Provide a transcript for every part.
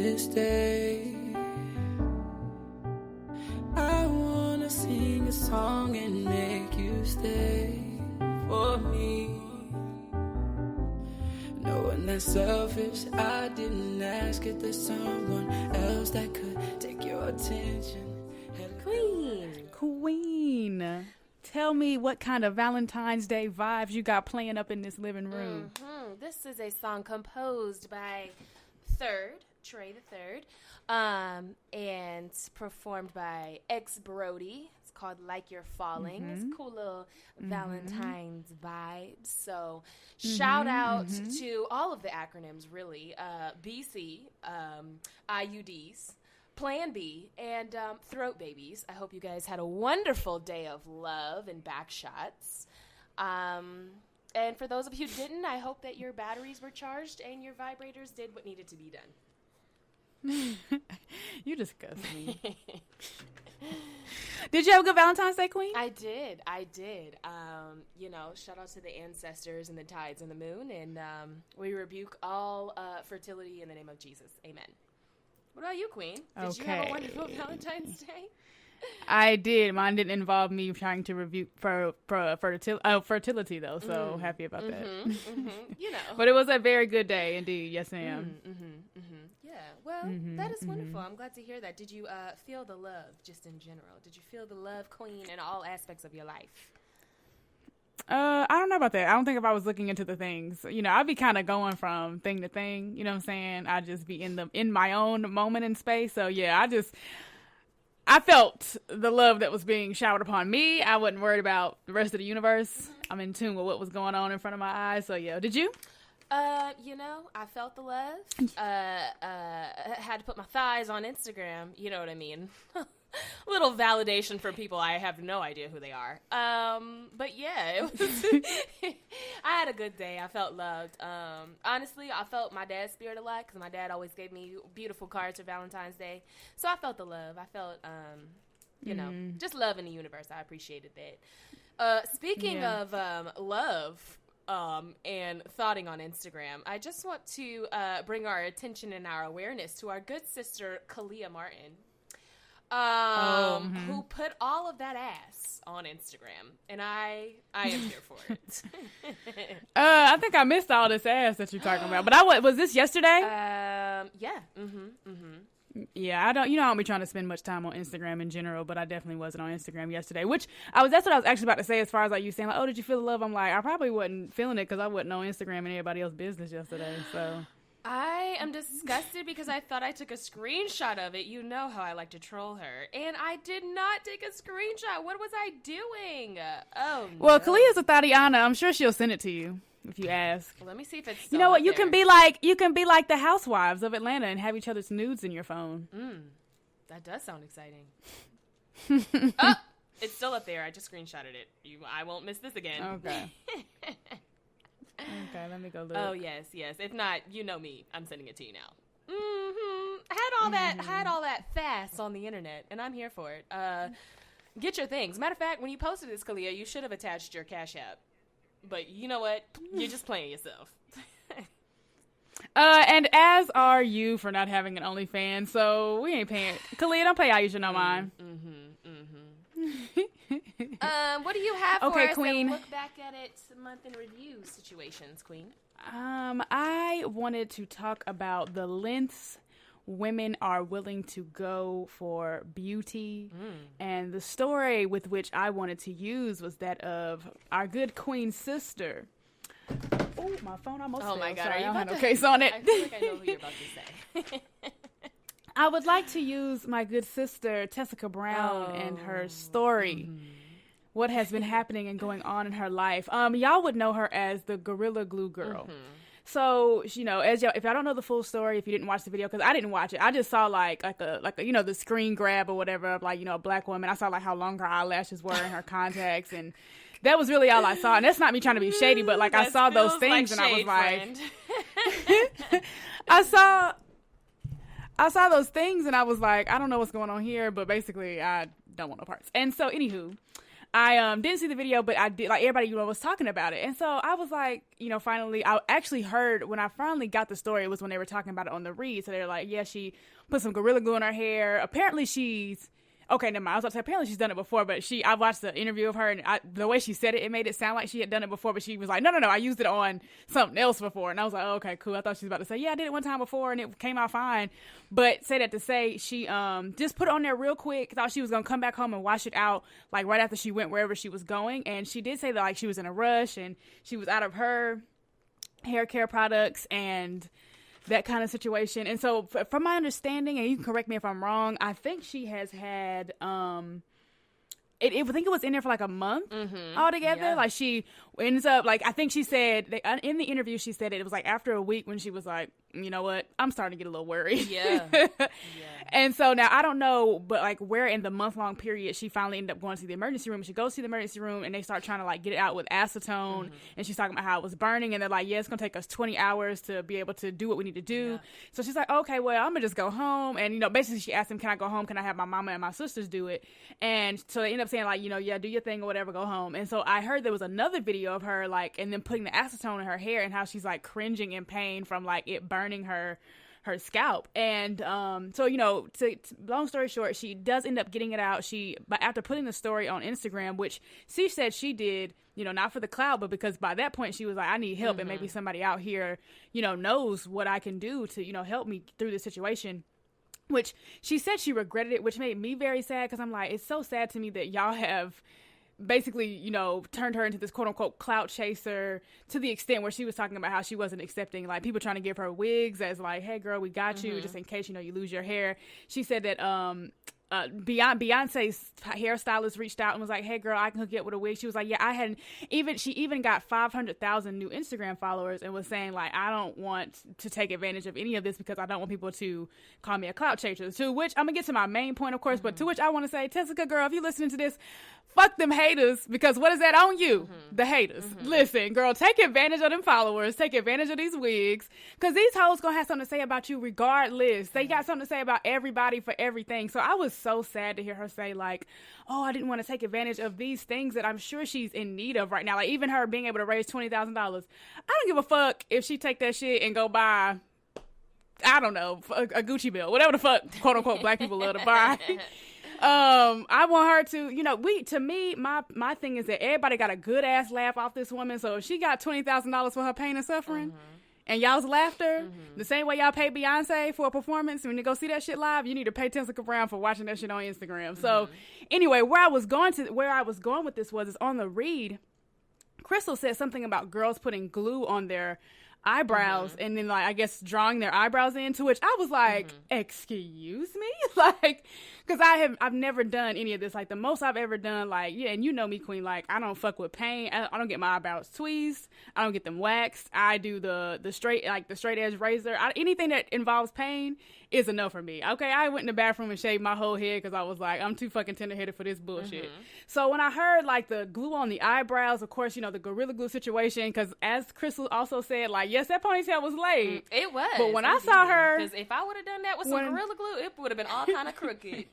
this day. I wanna sing a song and make you stay for me. Knowing that's selfish, I didn't ask if there's someone else that could take your attention. Queen. Tell me what kind of Valentine's Day vibes you got playing up in this living room. This is a song composed by Trey the Third, and performed by X Brody. It's called Like You're Falling. It's a cool little Valentine's vibe. So shout out to all of the acronyms, really. BC, IUDs, Plan B, and Throat Babies. I hope you guys had a wonderful day of love and back shots. And for those of you who didn't, I hope that your batteries were charged and your vibrators did what needed to be done. You disgust me. Did you have a good Valentine's Day, Queen? I did. Shout out to the ancestors and the tides and the moon, and we rebuke all fertility in the name of Jesus. Amen. What about you, Queen? Did you have a wonderful Valentine's Day? I did. Mine didn't involve me trying to review fertility, though, so happy about that. But it was a very good day, indeed. Yes, ma'am. Yeah, well, that is wonderful. I'm glad to hear that. Did you feel the love just in general? Did you feel the love, Queen, in all aspects of your life? I don't know about that. I don't think if I was looking into the things, I'd be kind of going from thing to thing, you know what I'm saying? I'd just be in my own moment in space. So yeah, I felt the love that was being showered upon me. I wasn't worried about the rest of the universe. I'm in tune with what was going on in front of my eyes. So yeah, did you? I felt the love. Had to put my thighs on Instagram. You know what I mean? Little validation for people I have no idea who they are. But yeah, it was I had a good day. I felt loved. Honestly, I felt my dad's spirit a lot because my dad always gave me beautiful cards for Valentine's Day. So I felt the love. I felt, just love in the universe. I appreciated that. Speaking of love and thoughting on Instagram, I just want to bring our attention and our awareness to our good sister, Kalia Martin. Who put all of that ass on Instagram, and I am here for it. I think I missed all this ass that you're talking about, but was this yesterday? Yeah. Yeah, I don't be trying to spend much time on Instagram in general, but I definitely wasn't on Instagram yesterday, that's what I was actually about to say as far as like you saying like, oh, did you feel the love? I'm like, I probably wasn't feeling it because I wasn't on Instagram and everybody else's business yesterday, so. I am disgusted because I thought I took a screenshot of it. You know how I like to troll her. And I did not take a screenshot. What was I doing? Oh, no. Well, Kalia's a Tatiana. I'm sure she'll send it to you if you ask. Let me see if it's still You know what? You can be like the housewives of Atlanta and have each other's nudes in your phone. That does sound exciting. Oh, it's still up there. I just screenshotted it. I won't miss this again. Okay. Okay, let me go look. Oh, yes. If not, you know me. I'm sending it to you now. Had all that fast on the internet, and I'm here for it. Get your things. Matter of fact, when you posted this, Kalia, you should have attached your Cash App. But you know what? You're just playing yourself. And as are you for not having an OnlyFans, so we ain't paying. Kalia, don't pay Aisha no mind. What do you have for us? Queen. And look back at it, month in review situations, Queen. I wanted to talk about the lengths women are willing to go for beauty, and the story with which I wanted to use was that of our good Queen sister. Oh, my phone almost fell. Oh my God, sorry, are you I don't about have to? no case on it. I feel like I know who you're about to say. I would like to use my good sister, Tessica Brown, and her story. What has been happening and going on in her life. Y'all would know her as the Gorrila Glue Girl. So, if y'all don't know the full story, if you didn't watch the video, because I didn't watch it, I just saw like a the screen grab or whatever of a black woman. I saw like how long her eyelashes were and her contacts, and that was really all I saw. And that's not me trying to be shady, but I saw those things and I was like, I saw those things and I was like, I don't know what's going on here, but basically I don't want no parts. And so, anywho, I didn't see the video, but I did, like, everybody, was talking about it. And so I was like, finally, I actually heard, when I finally got the story, it was when they were talking about it on the read. So they're like, yeah, she put some Gorrila Glue in her hair. Apparently okay, never mind. I was about to say, apparently she's done it before, but I watched the interview of her, and the way she said it, it made it sound like she had done it before, but she was like, no, I used it on something else before. And I was like, oh, okay, cool. I thought she was about to say, yeah, I did it one time before, and it came out fine. But say that to say, she just put it on there real quick, thought she was going to come back home and wash it out, like, right after she went wherever she was going. And she did say that, like, she was in a rush, and she was out of her hair care products, and that kind of situation. And so from my understanding, and you can correct me if I'm wrong, I think she has had I think it was in there for like a month altogether. Yeah. Like, she ends up, like, I think she said, in the interview, she said it was like after a week when she was like, you know what, I'm starting to get a little worried. Yeah. And so now I don't know, but like where in the month-long period she finally ended up going to the emergency room. She goes to the emergency room and they start trying to like get it out with acetone. And she's talking about how it was burning, and they're like, yeah, it's going to take us 20 hours to be able to do what we need to do. Yeah. So she's like, okay, well, I'm going to just go home. And, basically she asked him, can I go home? Can I have my mama and my sisters do it? And so they end up saying like, yeah, do your thing or whatever, go home. And so I heard there was another video of her like, and then putting the acetone in her hair, and how she's like cringing in pain from like it burning her scalp. And so to long story short, she does end up getting it out. But after putting the story on Instagram, which she said she did, not for the clout, but because by that point she was like, I need help, and maybe somebody out here knows what I can do to help me through this situation. Which she said she regretted it, which made me very sad, because I'm like, it's so sad to me that y'all have basically, turned her into this quote-unquote clout chaser, to the extent where she was talking about how she wasn't accepting, like, people trying to give her wigs as like, hey, girl, we got you, just in case, you lose your hair. She said that Beyonce's hairstylist reached out and was like, hey girl, I can hook you up with a wig. She was like, yeah, she even got 500,000 new Instagram followers, and was saying like, I don't want to take advantage of any of this, because I don't want people to call me a clout chaser. To which I'm gonna get to my main point, of course, but to which I want to say, Tessica girl, if you're listening to this, fuck them haters, because what is that on you? The haters. Listen, girl, take advantage of them followers, take advantage of these wigs, because these hoes gonna have something to say about you regardless. They got something to say about everybody for everything. So I was so sad to hear her say like, oh, I didn't want to take advantage of these things that I'm sure she's in need of right now. Like, even her being able to raise $20,000. I don't give a fuck if she take that shit and go buy, I don't know, a Gucci bill, whatever the fuck, quote unquote, black people love to buy. I want her to, my thing is that everybody got a good ass laugh off this woman. So if she got $20,000 for her pain and suffering, and y'all's laughter, the same way y'all pay Beyonce for a performance, when you go see that shit live, you need to pay Tessica Brown for watching that shit on Instagram. So anyway, where I was going with this is on the read, Crystal said something about girls putting glue on their eyebrows and then like, I guess, drawing their eyebrows in, to which I was like, excuse me? Like, because I've never done any of this. Like, the most I've ever done, like, yeah, and you know me, queen, like, I don't fuck with paint. I don't get my eyebrows tweezed. I don't get them waxed. I do the straight edge razor. Anything that involves pain is a no for me. Okay, I went in the bathroom and shaved my whole head because I was like, I'm too fucking tender-headed for this bullshit. So when I heard like the glue on the eyebrows, of course, the Gorrila Glue situation, because as Crystal also said, like, yes, that ponytail was laid. It was. But when I saw her, because if I would have done that with some Gorrila Glue, it would have been all kind of crooked.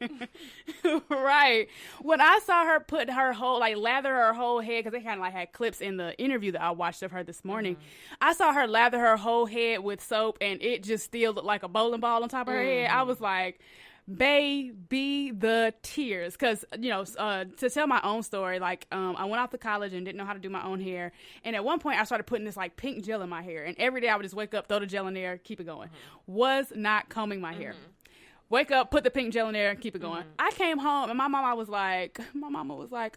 Right. When I saw her put her whole, like, lather her whole head, because they kind of like had clips in the interview that I watched of her this morning. I saw her lather her whole head with soap, and it just still looked like a bowling ball on top of her head. I was like, baby, the tears. Because, to tell my own story, like, I went off to college and didn't know how to do my own hair. And at one point, I started putting this, like, pink gel in my hair. And every day I would just wake up, throw the gel in there, keep it going. Was not combing my hair. Wake up, put the pink gel in there, and keep it going. I came home, and my mama was like,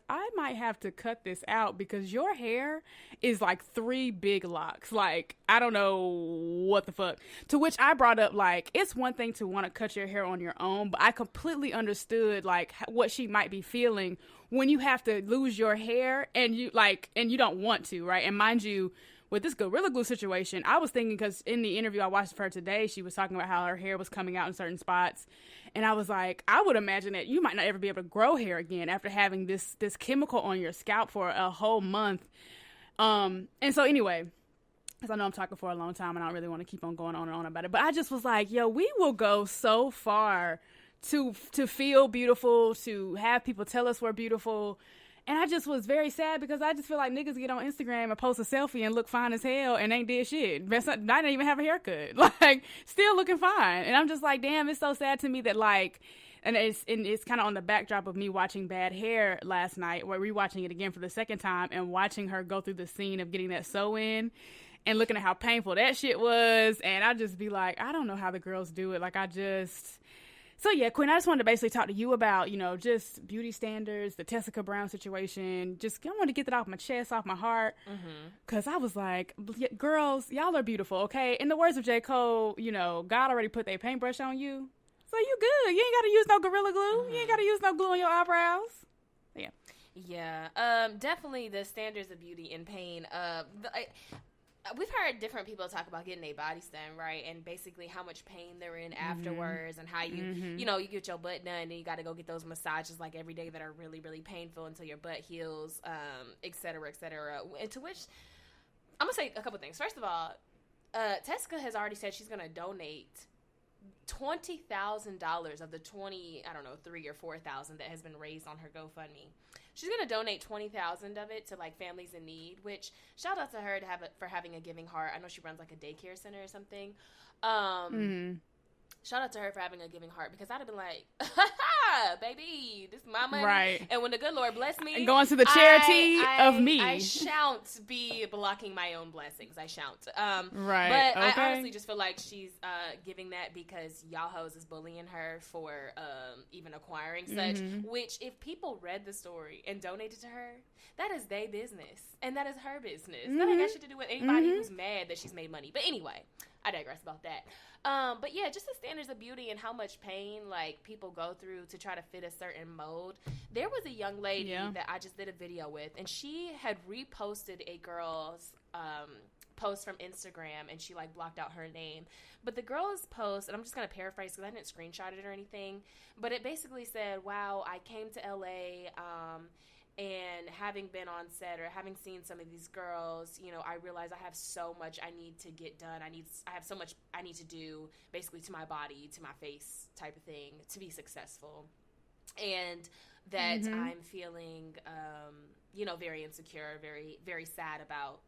I might have to cut this out because your hair is like 3 big locks. Like, I don't know what the fuck. To which I brought up, like, it's one thing to want to cut your hair on your own, but I completely understood, like, what she might be feeling when you have to lose your hair and you don't want to, right? And mind you, with this Gorrila Glue situation, I was thinking, because in the interview I watched of her today, she was talking about how her hair was coming out in certain spots. And I was like, I would imagine that you might not ever be able to grow hair again after having this chemical on your scalp for a whole month. And so anyway, because I know I'm talking for a long time and I don't really want to keep on going on and on about it. But I just was like, yo, we will go so far to feel beautiful, to have people tell us we're beautiful. And I just was very sad because I just feel like niggas get on Instagram and post a selfie and look fine as hell and ain't did shit. I didn't even have a haircut. Like, still looking fine. And I'm just like, damn, it's so sad to me that, like, and it's kind of on the backdrop of me watching Bad Hair last night, or rewatching it again for the second time and watching her go through the scene of getting that sew in and looking at how painful that shit was. And I just be like, I don't know how the girls do it. Like, So, yeah, Quinn, I just wanted to basically talk to you about, you know, just beauty standards, the Tessica Brown situation. Just, I wanted to get that off my chest, off my heart. Because I was like, girls, y'all are beautiful, okay? In the words of J. Cole, you know, God already put their paintbrush on you. So you good. You ain't got to use no Gorilla Glue. You ain't got to use no glue on your eyebrows. Yeah. Yeah. Definitely the standards of beauty and pain. We've heard different people talk about getting their bodies done, right? And basically how much pain they're in afterwards, and how you know, you get your butt done and you got to go get those massages like every day that are really, really painful until your butt heals, et cetera, et cetera. And to which I'm going to say a couple things. First of all, Tessica has already said she's going to donate $20,000 of the 3 or 4,000 that has been raised on her GoFundMe. She's going to donate 20,000 of it to, like, families in need, which shout out to her for having a giving heart. I know she runs, like, a daycare center or something. Shout out to her for having a giving heart, because I'd have been like, baby, this is my money. Right. And when the good Lord bless me, and going to the charity of me. I shan't be blocking my own blessings. I shan't. Right. But okay. I honestly just feel like she's giving that because y'all hoes is bullying her for even acquiring such, which if people read the story and donated to her, that is their business. And that is her business. That ain't got shit to do with anybody who's mad that she's made money. But anyway, I digress about that. But yeah, just the standards of beauty and how much pain, like, people go through to try to fit a certain mold. There was a young lady that I just did a video with, and she had reposted a girl's post from Instagram, and she, like, blocked out her name. But the girl's post, and I'm just going to paraphrase because I didn't screenshot it or anything, but it basically said, wow, I came to LA, and having been on set or having seen some of these girls, you know, I realize I have so much I need to get done. I have so much I need to do, basically, to my body, to my face type of thing, to be successful. And that I'm feeling, you know, very insecure, very, very sad about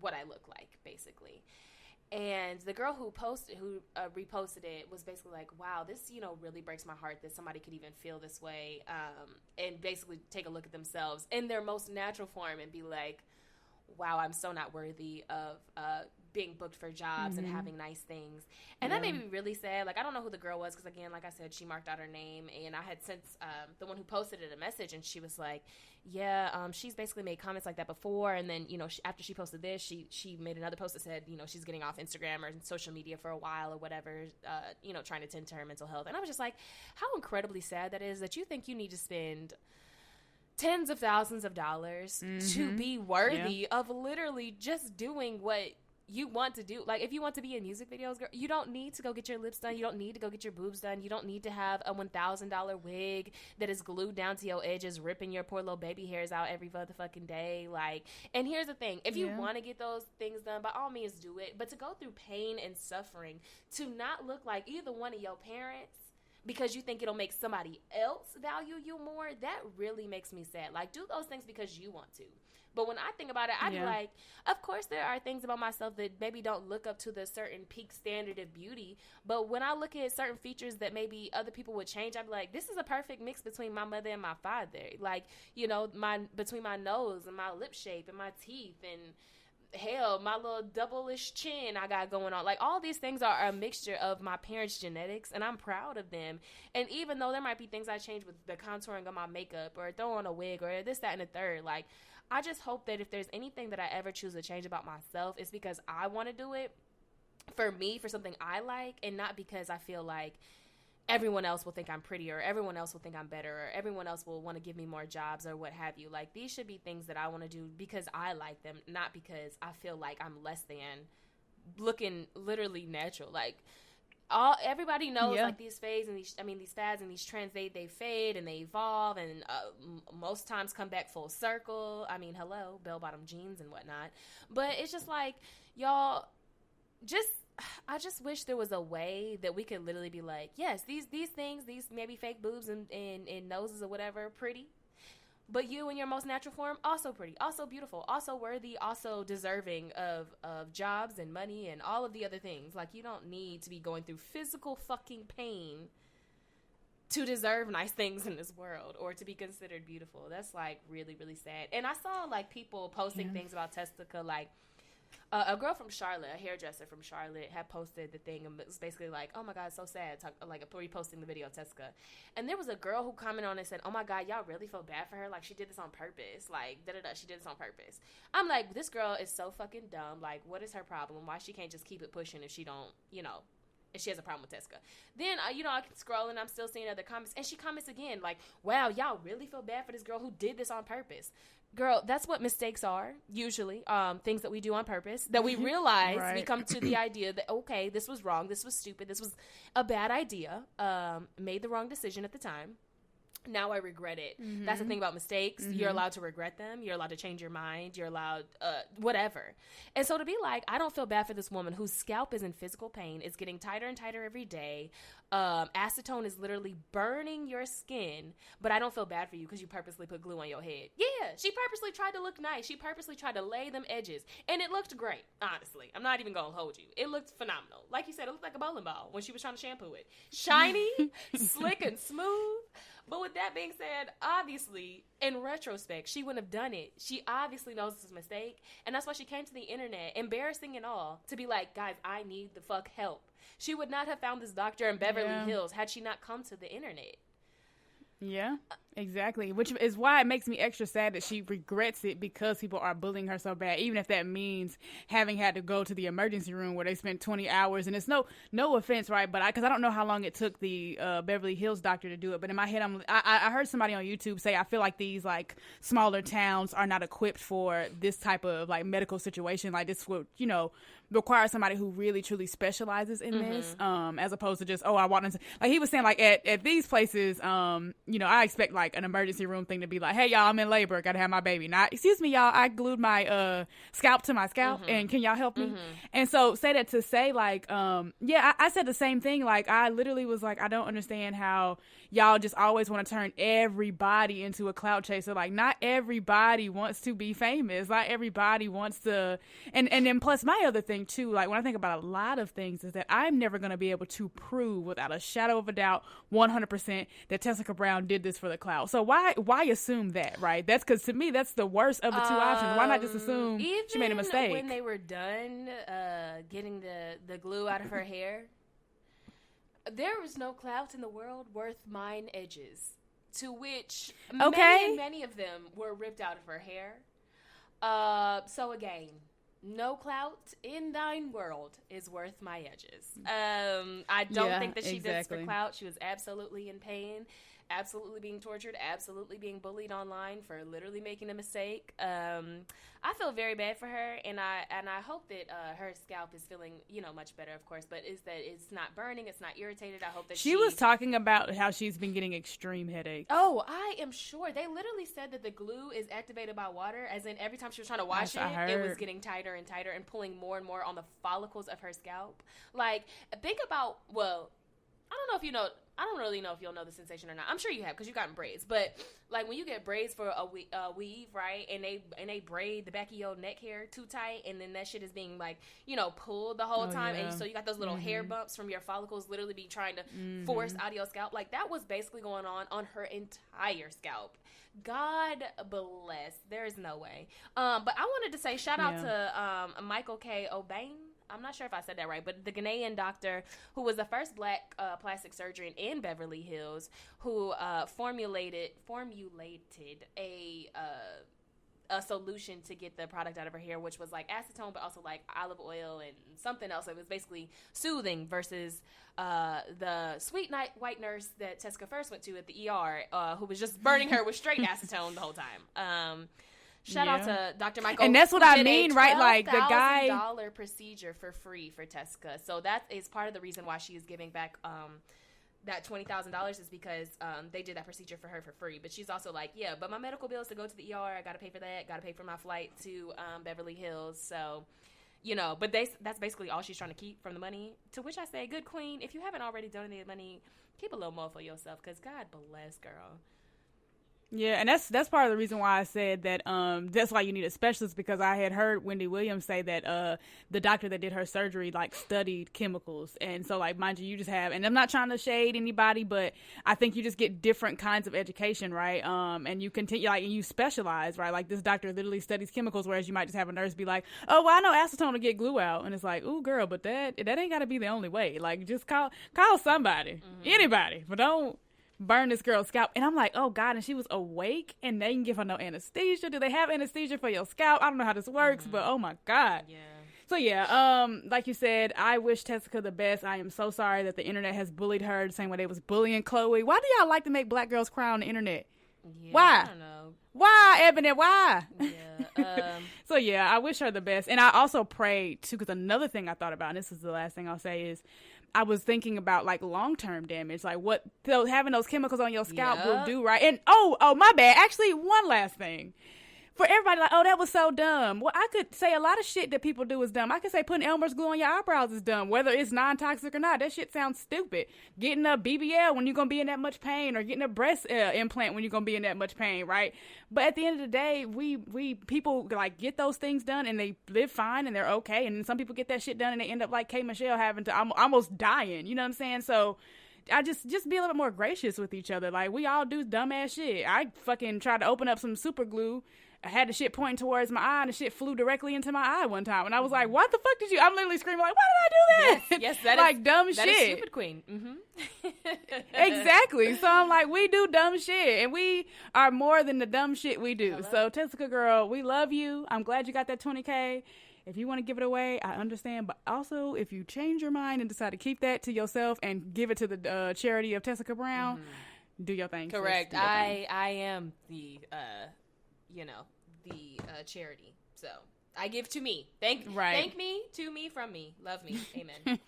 what I look like, basically. And the girl who reposted it was basically like, wow, this, you know, really breaks my heart that somebody could even feel this way, and basically take a look at themselves in their most natural form and be like, wow, I'm so not worthy of being booked for jobs and having nice things. And that made me really sad. Like, I don't know who the girl was because, again, like I said, she marked out her name. And I had sent the one who posted it a message, and she was like, yeah, she's basically made comments like that before. And then, you know, after she posted this, she made another post that said, you know, she's getting off Instagram or social media for a while or whatever, you know, trying to tend to her mental health. And I was just like, how incredibly sad that is that you think you need to spend tens of thousands of dollars to be worthy of literally just doing what you want to do. Like, if you want to be in music videos, girl, you don't need to go get your lips done. You don't need to go get your boobs done. You don't need to have a $1,000 wig that is glued down to your edges, ripping your poor little baby hairs out every motherfucking day. Like, and here's the thing. If you want to get those things done, by all means do it. But to go through pain and suffering to not look like either one of your parents because you think it'll make somebody else value you more, that really makes me sad. Like, do those things because you want to. But when I think about it, I'd be like, of course there are things about myself that maybe don't look up to the certain peak standard of beauty. But when I look at certain features that maybe other people would change, I'd be like, this is a perfect mix between my mother and my father. Like, you know, between my nose and my lip shape and my teeth and, hell, my little double-ish chin I got going on. Like, all these things are a mixture of my parents' genetics, and I'm proud of them. And even though there might be things I change with the contouring of my makeup or throw on a wig or this, that, and the third, like, I just hope that if there's anything that I ever choose to change about myself, it's because I want to do it for me, for something I like, and not because I feel like everyone else will think I'm prettier, or everyone else will think I'm better, or everyone else will want to give me more jobs or what have you. Like, these should be things that I want to do because I like them, not because I feel like I'm less than looking literally natural. Like, everybody knows, like, these fads and these trends, they fade and they evolve, and most times come back full circle. I mean, hello, bell-bottom jeans and whatnot. But it's just like, y'all, I just wish there was a way that we could literally be like, yes, these things, these maybe fake boobs and noses or whatever, pretty. But you in your most natural form, also pretty, also beautiful, also worthy, also deserving of jobs and money and all of the other things. Like, you don't need to be going through physical fucking pain to deserve nice things in this world or to be considered beautiful. That's, like, really, really sad. And I saw, like, people posting things about Tessica, like, a girl from Charlotte, a hairdresser from Charlotte, had posted the thing and it was basically like, oh my God, so sad, like reposting the video of Tessica. And there was a girl who commented on it and said, oh my God, y'all really feel bad for her? Like, she did this on purpose. Like, she did this on purpose. I'm like, this girl is so fucking dumb. Like, what is her problem? Why she can't just keep it pushing if she don't, if she has a problem with Tessica? Then, I can scroll and I'm still seeing other comments. And she comments again, like, wow, y'all really feel bad for this girl who did this on purpose. Girl, that's what mistakes are, usually, things that we do on purpose, that we realize, we come to the idea that, okay, this was wrong, this was stupid, this was a bad idea, made the wrong decision at the time. Now I regret it. That's the thing about mistakes. You're allowed to regret them. You're allowed to change your mind. You're allowed, whatever. And so to be like, I don't feel bad for this woman whose scalp is in physical pain. It's getting tighter and tighter every day. Acetone is literally burning your skin, but I don't feel bad for you because you purposely put glue on your head. Yeah, she purposely tried to look nice. She purposely tried to lay them edges, and it looked great, honestly. I'm not even going to hold you. It looked phenomenal. Like you said, it looked like a bowling ball when she was trying to shampoo it. Shiny, slick, and smooth. But with that being said, obviously, in retrospect, she wouldn't have done it. She obviously knows this is a mistake, and that's why she came to the internet, embarrassing and all, to be like, guys, I need the fuck help. She would not have found this doctor in Beverly Hills had she not come to the internet. Yeah, exactly. Which is why it makes me extra sad that she regrets it because people are bullying her so bad, even if that means having had to go to the emergency room where they spent 20 hours. And it's no offense, right? But because I don't know how long it took the Beverly Hills doctor to do it. But in my head, I heard somebody on YouTube say, I feel like these like smaller towns are not equipped for this type of like medical situation. Like this would, require somebody who really truly specializes in this, as opposed to just, I want to, like he was saying, like at these places, I expect like an emergency room thing to be like, hey y'all, I'm in labor, gotta have my baby. Now, excuse me y'all, I glued my scalp to my scalp and can y'all help me? And so say that to say like, I said the same thing. Like I literally was like, I don't understand how y'all just always want to turn everybody into a clout chaser. Like not everybody wants to be famous. Not everybody wants to, and then plus my other thing too, like when I think about a lot of things is that I'm never going to be able to prove without a shadow of a doubt 100% that Tessica Brown did this for the clout. So why assume that, right? That's because to me that's the worst of the two options. Why not just assume she made a mistake? When they were done getting the glue out of her hair, there was no clout in the world worth mine edges, to which many of them were ripped out of her hair. So again, no clout in thine world is worth my edges. I don't think that she did this for clout. She was absolutely in pain, absolutely being tortured, absolutely being bullied online for literally making a mistake. I feel very bad for her, and I hope that her scalp is feeling much better, of course. But is that it's not burning, it's not irritated. I hope that she was talking about how she's been getting extreme headaches. Oh, I am sure they literally said that the glue is activated by water, as in every time she was trying to wash it was getting tighter and tighter and pulling more and more on the follicles of her scalp. Like think about I don't really know if you'll know the sensation or not. I'm sure you have because you've gotten braids. But like when you get braids for a weave, right? And they braid the back of your neck hair too tight, and then that shit is being like pulled the whole time, and so you got those little hair bumps from your follicles literally being trying to force out of your scalp. Like that was basically going on her entire scalp. God bless. There is no way. But I wanted to say shout out to Michael K. O'Bain. I'm not sure if I said that right, but the Ghanaian doctor who was the first black plastic surgeon in Beverly Hills who formulated a solution to get the product out of her hair, which was like acetone, but also like olive oil and something else. It was basically soothing versus the sweet white nurse that Tessica first went to at the ER, who was just burning her with straight acetone the whole time. Shout out to Dr. Michael. And that's what I mean, right? Like the guy $12,000 procedure for free for Tessica. So that is part of the reason why she is giving back that $20,000 is because they did that procedure for her for free. But she's also like, but my medical bills to go to the ER, I got to pay for that. Got to pay for my flight to Beverly Hills. So, but that's basically all she's trying to keep from the money. To which I say, good queen, if you haven't already donated money, keep a little more for yourself because God bless, girl. Yeah, and that's part of the reason why I said that that's why you need a specialist, because I had heard Wendy Williams say that the doctor that did her surgery like studied chemicals, and so like mind you just have, and I'm not trying to shade anybody, but I think you just get different kinds of education, right? And you continue like, and you specialize, right? Like this doctor literally studies chemicals, whereas you might just have a nurse be like, oh well, I know acetone to get glue out, and it's like, ooh girl, but that ain't got to be the only way. Like just call somebody, anybody, but don't burn this girl's scalp. And I'm like, oh God, and she was awake and they didn't give her no anesthesia. Do they have anesthesia for your scalp? I don't know how this works, but oh my God. Yeah. So yeah, like you said, I wish Tessica the best. I am so sorry that the internet has bullied her the same way they was bullying Chloe. Why do y'all like to make black girls cry on the internet? Yeah, Why? I don't know. Why, Ebony? Why? Yeah. So yeah, I wish her the best. And I also prayed too, because another thing I thought about, and this is the last thing I'll say, is I was thinking about like long-term damage, like what having those chemicals on your scalp will do, right? And oh, my bad. Actually, one last thing. For everybody like, oh, that was so dumb. Well, I could say a lot of shit that people do is dumb. I could say putting Elmer's glue on your eyebrows is dumb, whether it's non-toxic or not. That shit sounds stupid. Getting a BBL when you're going to be in that much pain, or getting a breast implant when you're going to be in that much pain, right? But at the end of the day, we people like get those things done and they live fine and they're okay. And then some people get that shit done and they end up like K. Michelle having to almost dying. You know what I'm saying? So I just be a little bit more gracious with each other. Like we all do dumbass shit. I fucking tried to open up some super glue. I had the shit pointing towards my eye and the shit flew directly into my eye one time. And I was like, what the fuck did you... I'm literally screaming like, why did I do that? Yes, that like is, dumb that shit. Is stupid queen. Mm-hmm. Exactly. So I'm like, we do dumb shit. And we are more than the dumb shit we do. So Tessica girl, we love you. I'm glad you got that 20K. If you want to give it away, I understand. But also, if you change your mind and decide to keep that to yourself and give it to the charity of Tessica Brown, do your thing. Correct. Your thing. I am the, charity. So I give to me. Thank me, to me, from me. Love me. Amen.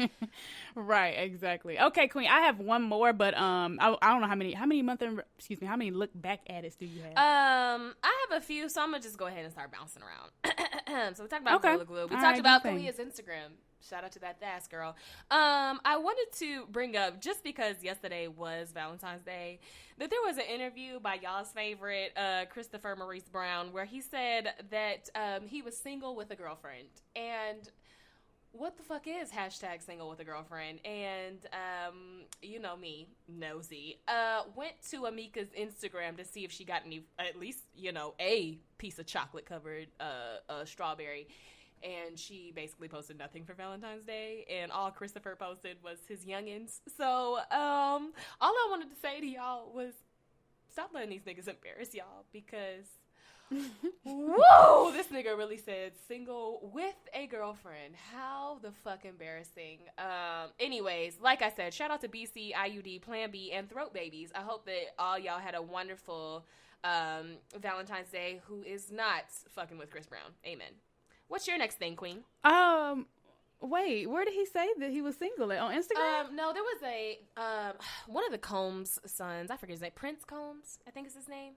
Right, exactly. Okay, Queen, I have one more, but I don't know how many look back edits do you have? I have a few, so I'm gonna just go ahead and start bouncing around. So we talked about Gorrila Glue. We talked about Kalia's Instagram. Shout out to that fast girl. I wanted to bring up, just because yesterday was Valentine's Day, that there was an interview by y'all's favorite, Christopher Maurice Brown, where he said that he was single with a girlfriend. And what the fuck is hashtag single with a girlfriend? And, you know me, nosy, went to Amika's Instagram to see if she got any, at least, a piece of chocolate covered strawberry. And she basically posted nothing for Valentine's Day, and all Christopher posted was his youngins. So, all I wanted to say to y'all was, stop letting these niggas embarrass y'all, because, whoa, this nigga really said single with a girlfriend. How the fuck embarrassing. Anyways, like I said, shout out to BC, IUD, Plan B, and Throat Babies. I hope that all y'all had a wonderful Valentine's Day, who is not fucking with Chris Brown. Amen. What's your next thing, Queen? Wait, where did he say that he was single at? On Instagram? No, there was a one of the Combs sons. I forget his name. Prince Combs, I think is his name.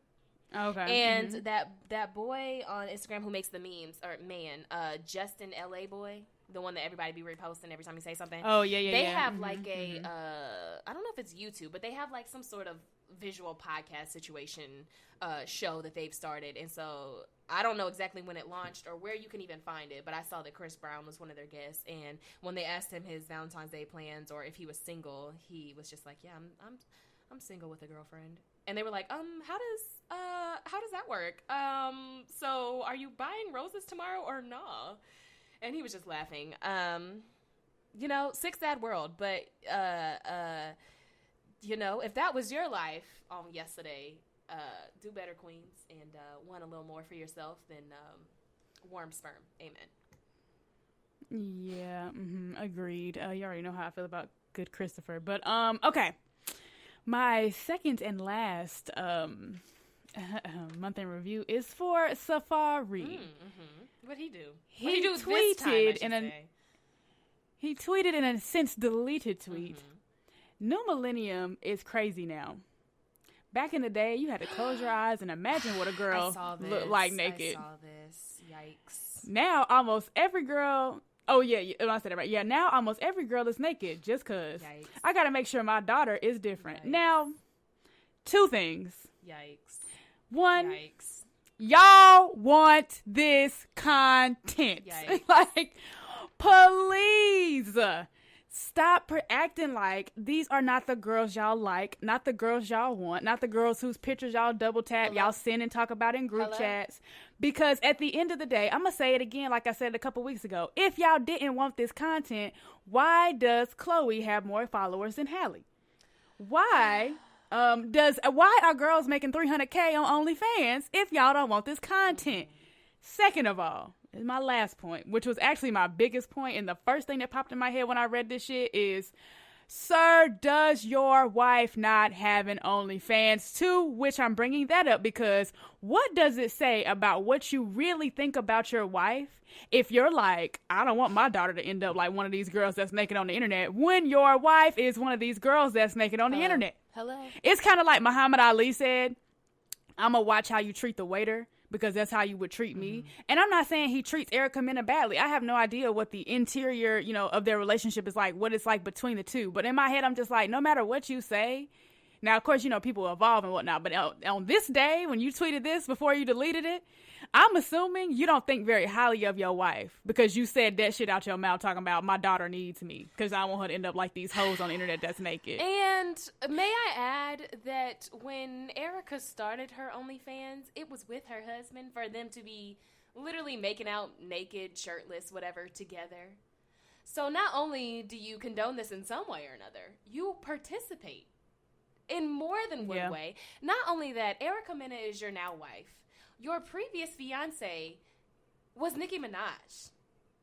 Okay. And that boy on Instagram who makes the memes, or man, Justin LA boy, the one that everybody be reposting every time you say something. Oh yeah. They have like a I don't know if it's YouTube, but they have like some sort of visual podcast situation show that they've started, and so I don't know exactly when it launched or where you can even find it, but I saw that Chris Brown was one of their guests, and when they asked him his Valentine's Day plans or if he was single, he was just like, yeah, I'm single with a girlfriend. And they were like, how does that work? So are you buying roses tomorrow or nah? And he was just laughing. Sick, sad world, but if that was your life on yesterday, do better, queens, and want a little more for yourself than warm sperm. Amen. Yeah, agreed. You already know how I feel about good Christopher. But, okay. My second and last month in review is for Safaree. What'd he do? He tweeted He tweeted in a since deleted tweet, New millennium is crazy now. Back in the day, you had to close your eyes and imagine what a girl looked like naked. I saw this. Yikes. Now, almost every girl... Oh, yeah, I said it right. Yeah, now almost every girl is naked just because. I got to make sure my daughter is different. Yikes. Now, two things. Yikes. One, Yikes. y'all want this content. Yikes. Like, please stop acting like these are not the girls y'all like, not the girls y'all want, not the girls whose pictures y'all double tap, y'all send and talk about in group chats. Because at the end of the day, I'm going to say it again like I said a couple weeks ago. If y'all didn't want this content, why does Chloe have more followers than Halle? Why are girls making $300K on OnlyFans if y'all don't want this content? Second of all, is my last point, which was actually my biggest point, and the first thing that popped in my head when I read this shit is, sir, does your wife not have an OnlyFans? To which I'm bringing that up because what does it say about what you really think about your wife if you're like, I don't want my daughter to end up like one of these girls that's naked on the internet, when your wife is one of these girls that's naked on the internet? Hello. It's kind of like Muhammad Ali said, I'm going to watch how you treat the waiter, because that's how you would treat me. And I'm not saying he treats Erica Mena badly. I have no idea what the interior, of their relationship is like, what it's like between the two. But in my head, I'm just like, no matter what you say. Now, of course, people evolve and whatnot. But on this day, when you tweeted this before you deleted it, I'm assuming you don't think very highly of your wife because you said that shit out your mouth talking about my daughter needs me because I want her to end up like these hoes on the internet that's naked. And may I add that when Erica started her OnlyFans, it was with her husband for them to be literally making out naked, shirtless, whatever, together. So not only do you condone this in some way or another, you participate in more than one way. Not only that, Erica Mena is your now wife. Your previous fiance was Nicki Minaj.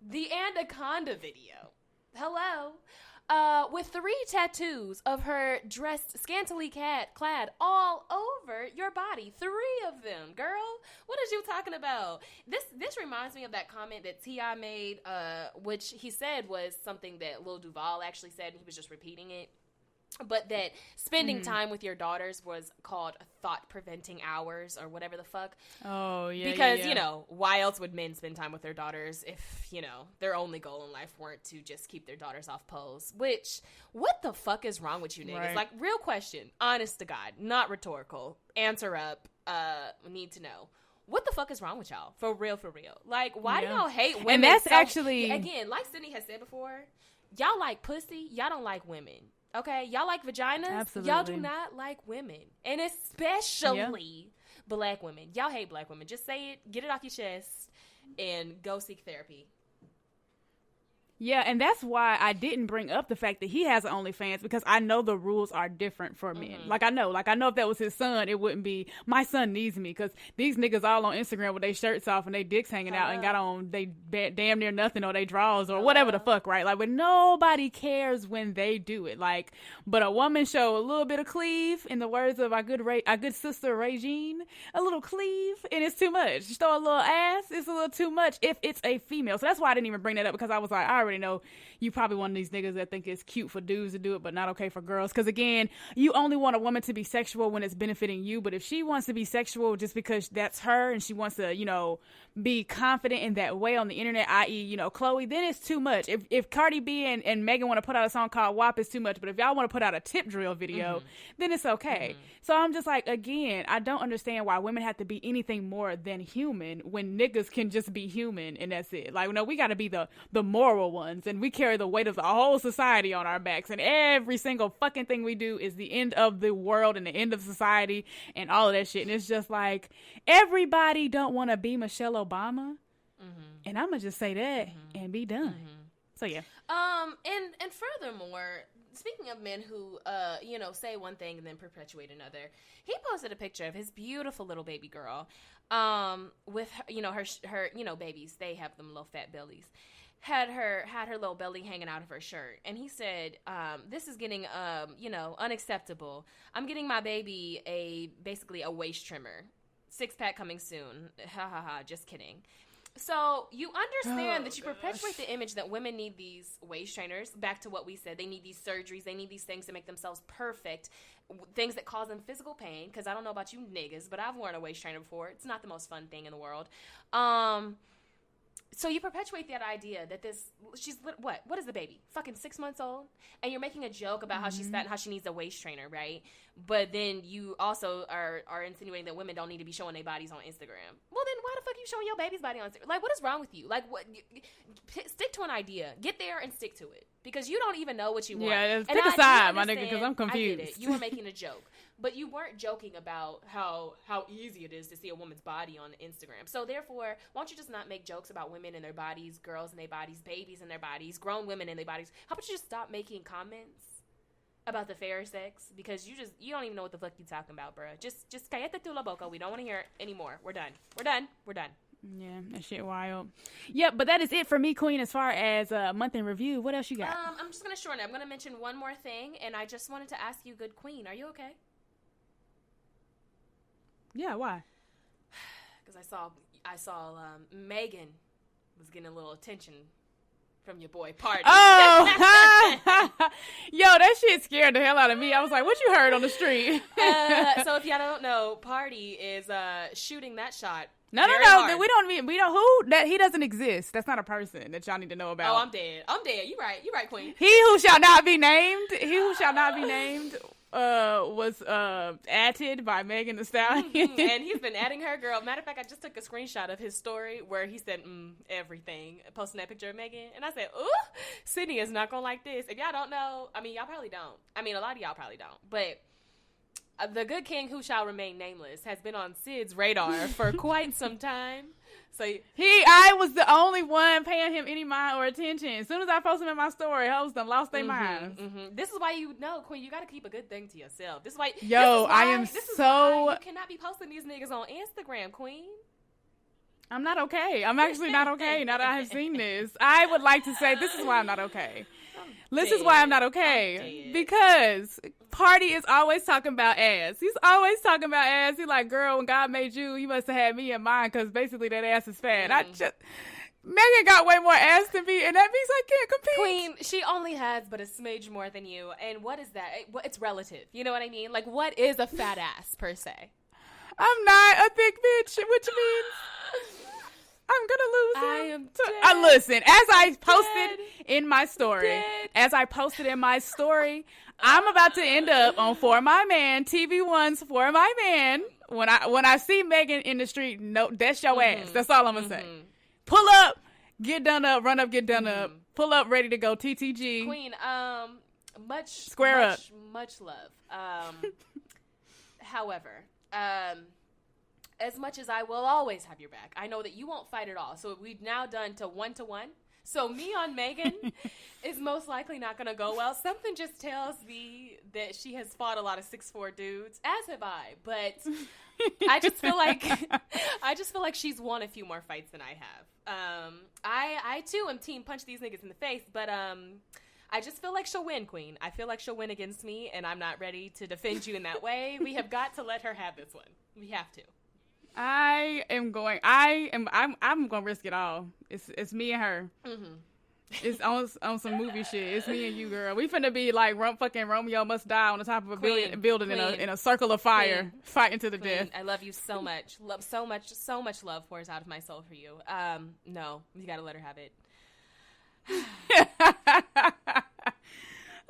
The Anaconda video. Hello. With 3 tattoos of her dressed scantily clad all over your body. 3 of them, girl. What is you talking about? This reminds me of that comment that T.I. made, which he said was something that Lil Duval actually said, and he was just repeating it. But that spending time with your daughters was called thought-preventing hours or whatever the fuck. Oh, yeah. Because, why else would men spend time with their daughters if, their only goal in life weren't to just keep their daughters off poles? Which, what the fuck is wrong with you niggas? Right. Like, real question. Honest to God. Not rhetorical. Answer up. Need to know. What the fuck is wrong with y'all? For real, for real. Like, why do y'all hate women? And that's actually... Again, like Sydney has said before, y'all like pussy, y'all don't like women. Okay, y'all like vaginas. Absolutely. Y'all do not like women, and especially black women. Y'all hate black women. Just say it, get it off your chest, and go seek therapy. Yeah, and that's why I didn't bring up the fact that he has an OnlyFans, because I know the rules are different for men. Like I know if that was his son, it wouldn't be, my son needs me, because these niggas all on Instagram with their shirts off and they dicks hanging out and got on they damn near nothing or they drawers or whatever the fuck, right? Like, but nobody cares when they do it. Like, but a woman show a little bit of cleave, in the words of our good sister Regine, a little cleave, and it's too much. She throw a little ass, it's a little too much if it's a female. So that's why I didn't even bring that up, because I was like, I already know you probably one of these niggas that think it's cute for dudes to do it but not okay for girls, because again, you only want a woman to be sexual when it's benefiting you. But if she wants to be sexual just because that's her and she wants to be confident in that way on the internet, i.e. Chloe, then it's too much. If Cardi B and Megan want to put out a song called WAP, it's too much. But if y'all want to put out a tip drill video, then it's okay. So I'm just like, again, I don't understand why women have to be anything more than human when niggas can just be human and that's it. Like, no, we got to be the moral ones, and we carry the weight of the whole society on our backs, and every single fucking thing we do is the end of the world and the end of society and all of that shit. And it's just like, everybody don't want to be Michelle Obama, and I'm gonna just say that and be done. So yeah. And furthermore, speaking of men who say one thing and then perpetuate another, he posted a picture of his beautiful little baby girl with her babies. They have them little fat bellies. Had her little belly hanging out of her shirt, and he said, this is getting unacceptable. I'm getting my baby basically a waist trimmer, 6-pack coming soon. Ha ha ha, just kidding. So you understand that you perpetuate the image that women need these waist trainers. Back to what we said, they need these surgeries, they need these things to make themselves perfect, things that cause them physical pain. Because I don't know about you niggas, but I've worn a waist trainer before. It's not the most fun thing in the world. So you perpetuate that idea that what is the baby? Fucking 6 months old? And you're making a joke about how she's fat and how she needs a waist trainer, right? But then you also are insinuating that women don't need to be showing their bodies on Instagram. Well, then why the fuck are you showing your baby's body on Instagram? Like, what is wrong with you? Like, stick to an idea. Get there and stick to it. Because you don't even know what you want. Yeah, pick a side, my nigga, because I'm confused. I get it. You were making a joke. But you weren't joking about how easy it is to see a woman's body on Instagram. So therefore, why don't you just not make jokes about women and their bodies, girls and their bodies, babies and their bodies, grown women and their bodies? How about you just stop making comments about the fair sex? Because you don't even know what the fuck you talking about, bruh. Just cállate tu la boca. We don't want to hear it anymore. We're done. Yeah, that shit wild. Yep, but that is it for me, Queen, as far as month in review. What else you got? I'm just going to shorten it. I'm going to mention one more thing, and I just wanted to ask you, good Queen, are you okay? Yeah, why? Because I saw Megan was getting a little attention from your boy Pardi. Oh, yo, that shit scared the hell out of me. I was like, "What you heard on the street?" So if y'all don't know, Pardi is shooting that shot. No. We don't. Who that? He doesn't exist. That's not a person that y'all need to know about. Oh, I'm dead. You right, Queen. He who shall not be named. Was added by Megan Thee Stallion. And he's been adding her, girl. Matter of fact, I just took a screenshot of his story where he said everything, posting that picture of Megan, and I said, ooh, Sydney is not gonna like this. If y'all don't know, I mean, y'all probably don't. I mean, a lot of y'all probably don't, but the good king who shall remain nameless has been on Sid's radar for quite some time. So I was the only one paying him any mind or attention. As soon as I post him in my story, hoes done lost their minds. This is why Queen, you got to keep a good thing to yourself. This is why. You cannot be posting these niggas on Instagram, Queen. I'm not okay. I'm actually not okay now that I have seen this. I would like to say this is why I'm not okay. This is why I'm not okay. Because Pardi is always talking about ass. He's always talking about ass. He's like, girl, when God made you, he must have had me in mind because basically that ass is fat. Megan got way more ass than me, and that means I can't compete. Queen, she only has but a smidge more than you. And what is that? It's relative. You know what I mean? Like, what is a fat ass, per se? I'm not a thick bitch, which means I'm gonna lose him. I am dead. Listen, as I posted in my story, I'm about to end up on For My Man, TV1's For My Man. When I see Megan in the street, no, that's your ass. That's all I'm gonna say. Pull up, get done up, run up, get done up. Pull up, ready to go, TTG. Queen, much love. However, as much as I will always have your back, I know that you won't fight at all. So we've now done to 1-1. So me on Megan is most likely not going to go well. Something just tells me that she has fought a lot of 6'4" dudes, as have I. But I just feel like she's won a few more fights than I have. I too am team punch these niggas in the face, but I just feel like she'll win, Queen. I feel like she'll win against me, and I'm not ready to defend you in that way. We have got to let her have this one. We have to. I'm gonna risk it all. It's me and her. It's on some movie shit. It's me and you, girl. We finna be like fucking Romeo Must Die on the top of a building in a circle of fire, fighting to the death. I love you so much. So much love pours out of my soul for you. No, you gotta let her have it.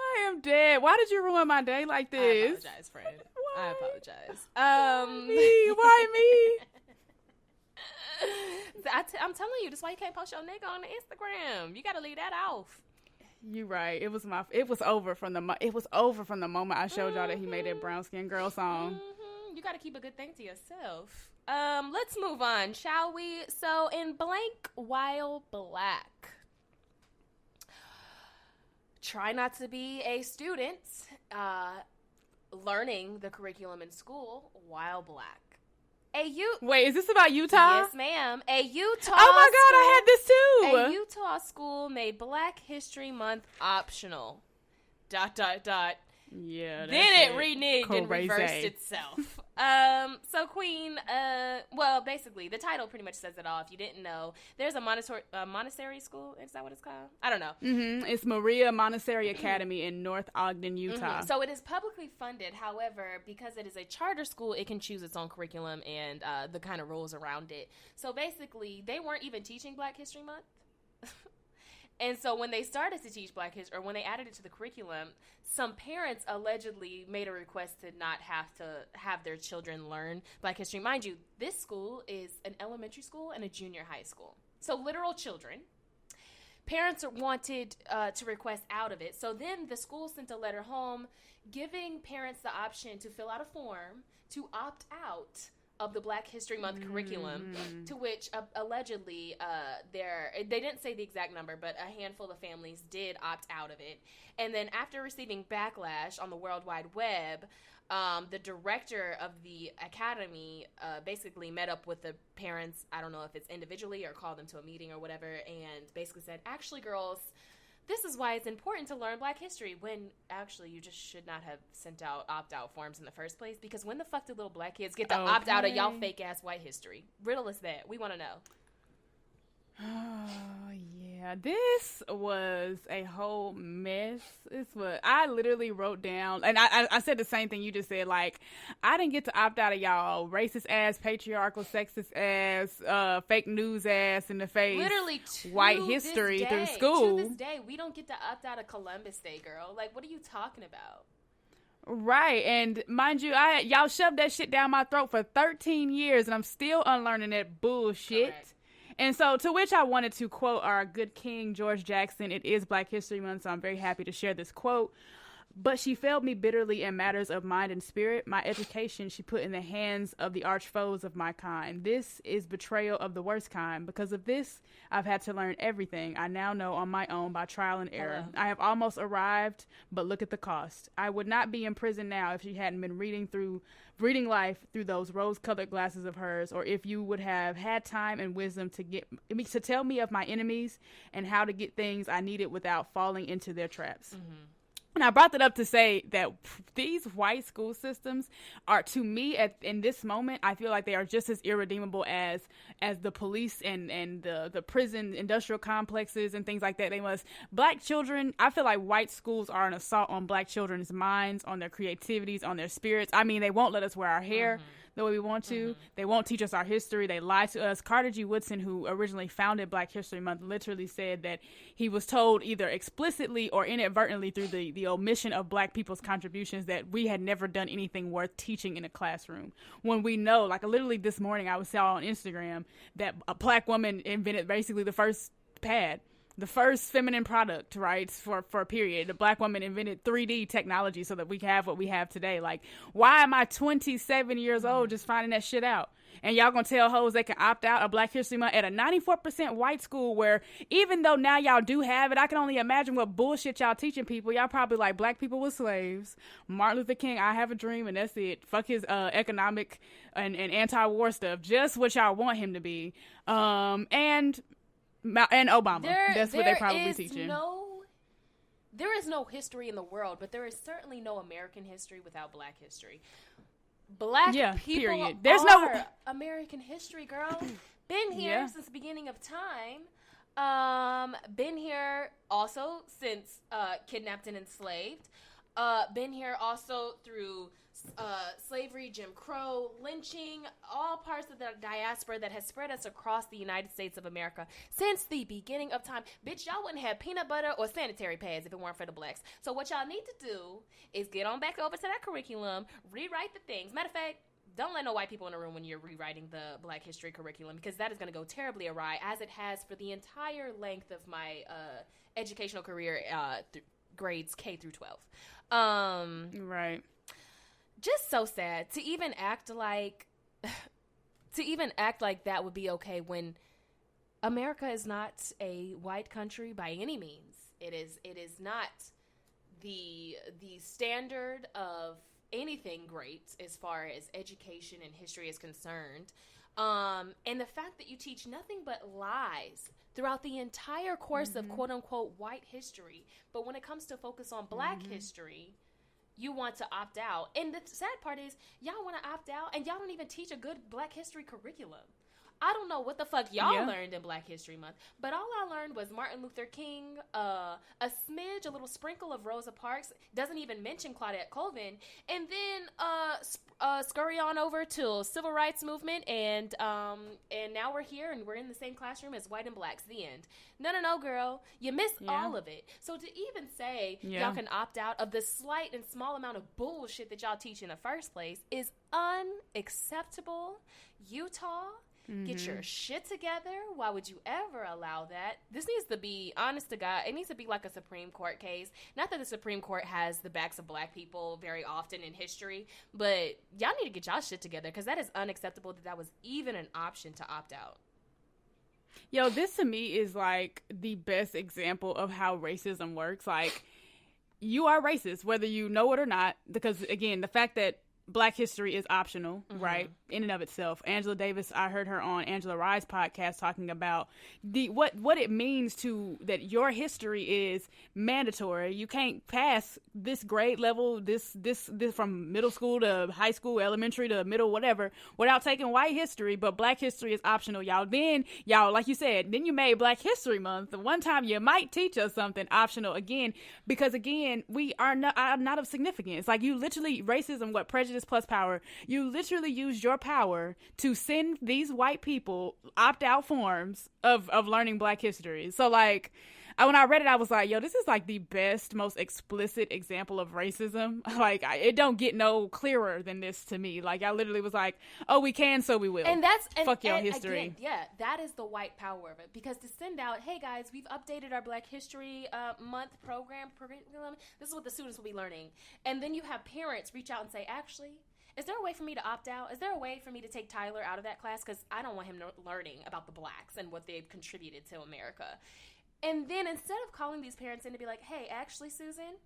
I am dead. Why did you ruin my day like this? I apologize, friend. I apologize. Why me? I'm telling you, that's why you can't post your nigga on the Instagram. You gotta leave that off. You right. It was over from the moment I showed y'all that he made that brown skin girl song. You gotta keep a good thing to yourself. Let's move on, shall we? So in Blank While Black. Try not to be a student learning the curriculum in school while black. Wait, is this about Utah? Yes, ma'am. A Utah. Oh my God, I had this too. A Utah school made Black History Month optional. ... Yeah. Then it reneged and reversed itself. So Queen, well, basically, the title pretty much says it all. If you didn't know, there's a Montessori school. Is that what it's called? I don't know. It's Mariah Montessori Academy in North Ogden, Utah. So it is publicly funded. However, because it is a charter school, it can choose its own curriculum and the kind of rules around it. So basically, they weren't even teaching Black History Month. And so when they started to teach Black History, or when they added it to the curriculum, some parents allegedly made a request to not have to have their children learn Black History. Mind you, this school is an elementary school and a junior high school. So literal children. Parents wanted to request out of it. So then the school sent a letter home giving parents the option to fill out a form to opt out of the Black History Month curriculum, to which allegedly they didn't say the exact number, but a handful of families did opt out of it. And then after receiving backlash on the World Wide Web, the director of the academy basically met up with the parents, I don't know if it's individually or called them to a meeting or whatever, and basically said, actually, girls, this is why it's important to learn Black history, when actually you just should not have sent out opt-out forms in the first place, because when the fuck do little Black kids get to opt out of y'all fake-ass white history? Riddle us that. We want to know. Oh, yeah. This was a whole mess. I literally wrote down, and I said the same thing you just said, like, I didn't get to opt out of y'all racist ass, patriarchal, sexist ass, fake news ass in the face. Literally white history through school. To this day, we don't get to opt out of Columbus Day, girl. Like, what are you talking about? Right, and mind you, y'all shoved that shit down my throat for 13 years, and I'm still unlearning that bullshit. Correct. And so, to which I wanted to quote our good King, George Jackson. It is Black History Month, so I'm very happy to share this quote. But she failed me bitterly in matters of mind and spirit. My education she put in the hands of the arch foes of my kind. This is betrayal of the worst kind. Because of this, I've had to learn everything I now know on my own by trial and error. I have almost arrived, but look at the cost. I would not be in prison now if she hadn't been reading life through those rose-colored glasses of hers, or if you would have had time and wisdom to tell me of my enemies and how to get things I needed without falling into their traps. And I brought that up to say that these white school systems are, to me, in this moment, I feel like they are just as irredeemable as the police and the prison industrial complexes and things like that. Black children, I feel like white schools are an assault on Black children's minds, on their creativities, on their spirits. I mean, they won't let us wear our hair the way we want to. They won't teach us our history. They lie to us. Carter G. Woodson, who originally founded Black History Month, literally said that he was told either explicitly or inadvertently through the omission of Black people's contributions that we had never done anything worth teaching in a classroom. When we know, like literally this morning I saw on Instagram that a Black woman invented basically the first pad. The first feminine product, right, for a period. The Black woman invented 3D technology so that we have what we have today. Like, why am I 27 years old just finding that shit out? And y'all gonna tell hoes they can opt out of Black History Month at a 94% white school where, even though now y'all do have it, I can only imagine what bullshit y'all teaching people. Y'all probably like, Black people were slaves. Martin Luther King, I have a dream, and that's it. Fuck his economic and anti-war stuff. Just what y'all want him to be. And Obama. That's what they probably teaching. There is no history in the world, but there is certainly no American history without Black history. Black people period. There's are American history, girl. Been here since the beginning of time. Been here also since kidnapped and enslaved. Been here also through slavery, Jim Crow, lynching, all parts of the diaspora that has spread us across the United States of America since the beginning of time. Bitch, y'all wouldn't have peanut butter or sanitary pads if it weren't for the Blacks. So what y'all need to do is get on back over to that curriculum, rewrite the things. Matter of fact, don't let no white people in the room when you're rewriting the Black history curriculum, because that is going to go terribly awry, as it has for the entire length of my educational career, grades K through 12. Right. Just so sad to even act like that would be okay when America is not a white country by any means. It is not the standard of anything great as far as education and history is concerned. And the fact that you teach nothing but lies throughout the entire course of quote unquote white history, but when it comes to focus on Black history, you want to opt out. And the sad part is, y'all want to opt out, and y'all don't even teach a good Black history curriculum. I don't know what the fuck y'all learned in Black History Month, but all I learned was Martin Luther King, a smidge, a little sprinkle of Rosa Parks, doesn't even mention Claudette Colvin, and then scurry on over to Civil Rights Movement, and now we're here, and we're in the same classroom as white and blacks, the end. No, girl, you missed all of it. So to even say y'all can opt out of the slight and small amount of bullshit that y'all teach in the first place is unacceptable. Utah, get your shit together. Why would you ever allow that? This needs to be, honest to God, it needs to be like a Supreme Court case. Not that the Supreme Court has the backs of Black people very often in history, but y'all need to get y'all shit together, because that is unacceptable that was even an option to opt out. Yo, this to me is like the best example of how racism works. Like, you are racist, whether you know it or not, because, again, the fact that Black history is optional, right, in and of itself. Angela Davis, I heard her on Angela Rye's podcast talking about what it means to that your history is mandatory. You can't pass this grade level, this from middle school to high school, elementary to middle, whatever, without taking white history. But Black history is optional, y'all. Then y'all, like you said, then you made Black History Month. The one time you might teach us something optional again, because again, we are not of significance. Like, you literally, racism, what prejudice plus power, you literally use your power to send these white people opt-out forms of learning Black history. So, like, when I read it, I was like, yo, this is like the best, most explicit example of racism. Like, it don't get no clearer than this to me. Like, I literally was like, oh, we can, so we will. And fuck y'all history. Again, yeah, that is the white power of it. Because to send out, hey guys, we've updated our Black History Month curriculum. This is what the students will be learning. And then you have parents reach out and say, actually, is there a way for me to opt out? Is there a way for me to take Tyler out of that class? Because I don't want him learning about the blacks and what they've contributed to America. And then instead of calling these parents in to be like, hey, actually, Susan,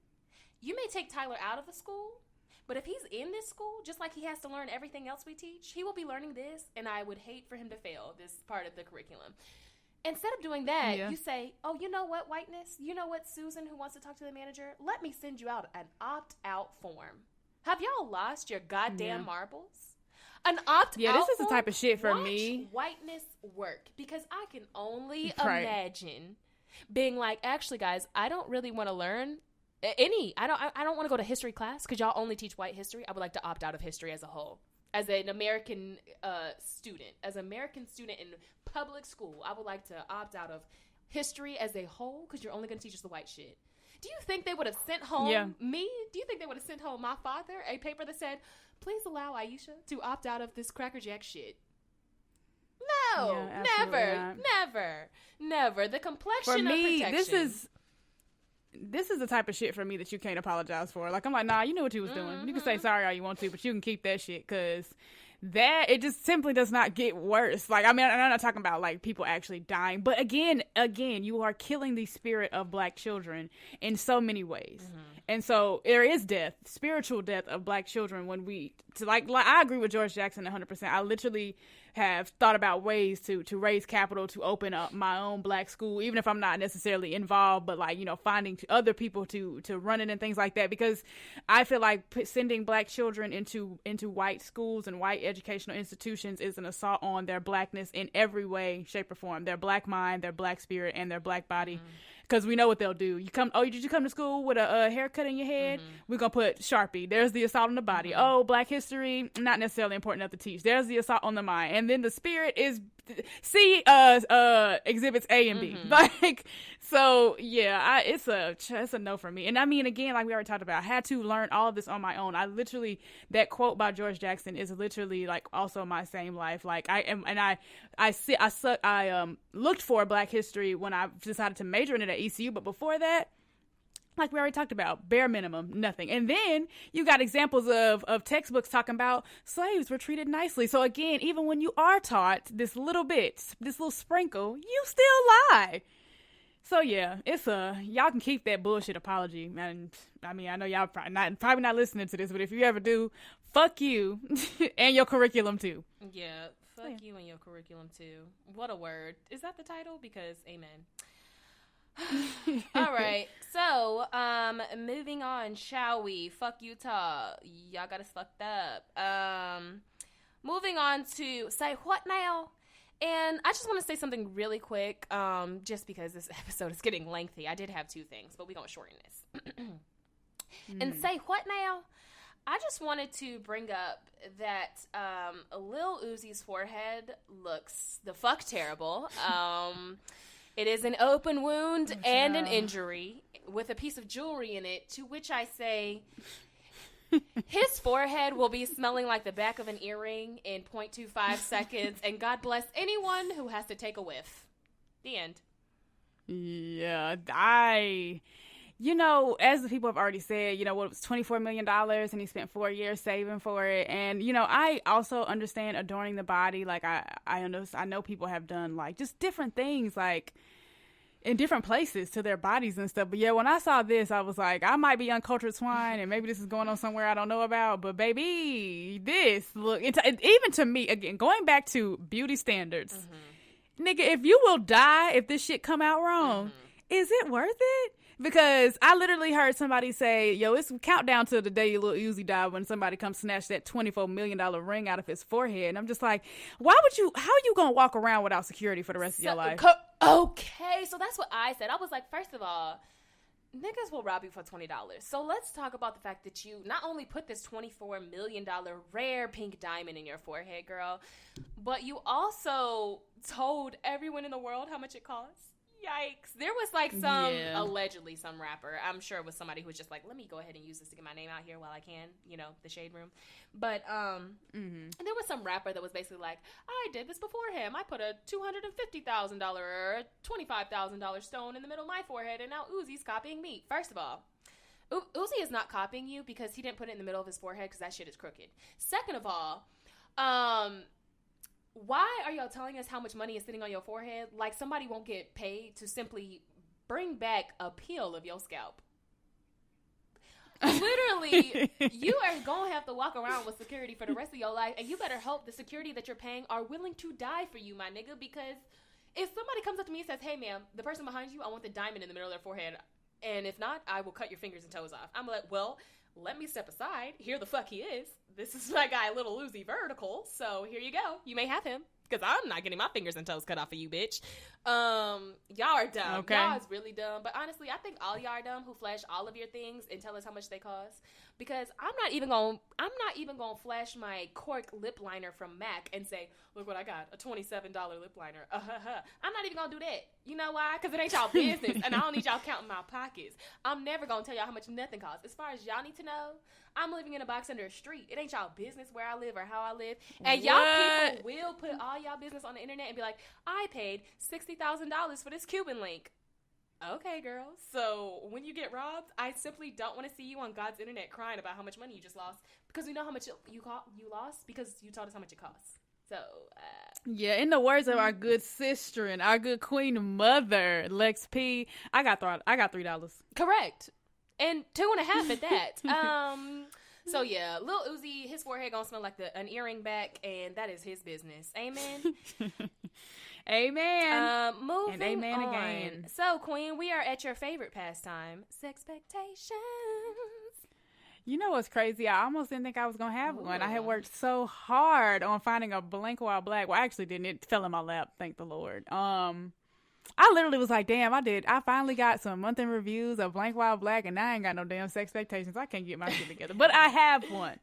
you may take Tyler out of the school, but if he's in this school, just like he has to learn everything else we teach, he will be learning this, and I would hate for him to fail this part of the curriculum. Instead of doing that, you say, oh, you know what, whiteness? You know what, Susan, who wants to talk to the manager? Let me send you out an opt-out form. Have y'all lost your goddamn marbles? An opt-out this is the type of shit for Watch me. Whiteness work, because I can only imagine being like, actually, guys, I don't really want to learn any. I don't want to go to history class because y'all only teach white history. I would like to opt out of history as a whole. As an American student, in public school, I would like to opt out of history as a whole because you're only going to teach us the white shit. Do you think they would have sent home me? Do you think they would have sent home my father a paper that said, please allow Aisha to opt out of this Cracker Jack shit? No, never. The complexion of protection. This is the type of shit for me that you can't apologize for. Like, I'm like, nah, you knew what you was doing. You can say sorry all you want to, but you can keep that shit, because that, it just simply does not get worse. Like, I mean, I'm not talking about, like, people actually dying, but again, you are killing the spirit of Black children in so many ways. And so there is death, spiritual death of Black children when like I agree with George Jackson 100%. I literally have thought about ways to raise capital to open up my own Black school, even if I'm not necessarily involved, but like, you know, finding other people to run it and things like that, because I feel like sending Black children into white schools and white educational institutions is an assault on their Blackness in every way, shape, or form. Their Black mind, their Black spirit, and their Black body. Because we know what they'll do. Did you come to school with a haircut in your head? We're going to put Sharpie. There's the assault on the body. Oh, Black history, not necessarily important enough to teach. There's the assault on the mind. And then the spirit is exhibits A and B. Like, so yeah, it's a no for me. And I mean, again, like we already talked about, I had to learn all of this on my own. I literally, that quote by George Jackson is literally like also my same life. Like, I looked for Black history when I decided to major in it at ECU, but before that, like we already talked about, bare minimum, nothing. And then you got examples of textbooks talking about slaves were treated nicely. So again, even when you are taught this little bit, this little sprinkle, you still lie. So yeah, y'all can keep that bullshit apology. And I mean, I know y'all probably not listening to this, but if you ever do, fuck you and your curriculum too. Yeah, fuck you and your curriculum too. What a word. Is that the title? Because amen. All right. So, moving on, shall we? Fuck Utah. Y'all got us fucked up. Moving on to say what now? And I just want to say something really quick, just because this episode is getting lengthy. I did have two things, but we're going to shorten this. And say what now? I just wanted to bring up that Lil Uzi's forehead looks the fuck terrible. It is an open wound and an injury with a piece of jewelry in it, to which I say his forehead will be smelling like the back of an earring in 0.25 seconds, and God bless anyone who has to take a whiff. The end. Yeah, as the people have already said, it was $24 million and he spent 4 years saving for it. And, I also understand adorning the body. Like, I know people have done, like, just different things, like, in different places to their bodies and stuff. But, yeah, when I saw this, I was like, I might be uncultured swine and maybe this is going on somewhere I don't know about. But, baby, even to me, again, going back to beauty standards, nigga, if you will die if this shit come out wrong, is it worth it? Because I literally heard somebody say, yo, it's countdown to the day Lil Uzi died when somebody comes snatch that $24 million ring out of his forehead. And I'm just like, how are you going to walk around without security for the rest of your life? Okay, so that's what I said. I was like, first of all, niggas will rob you for $20. So let's talk about the fact that you not only put this $24 million rare pink diamond in your forehead, girl, but you also told everyone in the world how much it costs. Yikes. There was like allegedly some rapper, I'm sure it was somebody who was just like, let me go ahead and use this to get my name out here while I can, the shade room. But there was some rapper that was basically like, I did this before him. I put a $250,000 or a $25,000 stone in the middle of my forehead, and now Uzi's copying me. First of all, Uzi is not copying you because he didn't put it in the middle of his forehead because that shit is crooked. Second of all, why are y'all telling us how much money is sitting on your forehead? Like somebody won't get paid to simply bring back a peel of your scalp. Literally, you are going to have to walk around with security for the rest of your life, and you better hope the security that you're paying are willing to die for you, my nigga, because if somebody comes up to me and says, hey, ma'am, the person behind you, I want the diamond in the middle of their forehead, and if not, I will cut your fingers and toes off. I'm like, well, let me step aside. Here the fuck he is. This is my guy, Lil Uzi Vertical. So here you go. You may have him. Because I'm not getting my fingers and toes cut off of you, bitch. Y'all are dumb. Okay. Y'all is really dumb. But honestly, I think all y'all are dumb who flash all of your things and tell us how much they cost. Because I'm not even gonna flash my cork lip liner from MAC and say, look what I got, a $27 lip liner. I'm not even gonna do that. You know why? Because it ain't y'all business, and I don't need y'all counting my pockets. I'm never gonna tell y'all how much nothing costs. As far as y'all need to know, I'm living in a box under a street. It ain't y'all business where I live or how I live. And y'all people will put all y'all business on the internet and be like, I paid $60,000 for this Cuban link. Okay, girl. So when you get robbed, I simply don't want to see you on God's internet crying about how much money you just lost, because we know how much you lost because you told us how much it costs. So, yeah, in the words of our good sister and our good queen mother, Lex P, I got $3. Correct. And 2.5 at that. So yeah, Lil Uzi, his forehead gonna smell like an earring back, and that is his business. Amen. Amen. Moving and amen on. Again. So, Queen, we are at your favorite pastime, Sexpectations. You know what's crazy? I almost didn't think I was going to have one. I had worked so hard on finding a blank while black. Well, I actually didn't. It fell in my lap, thank the Lord. I literally was like, damn, I finally got some month in reviews of Blank While Black, and now I ain't got no damn Sexpectations. I can't get my shit together. But I have one.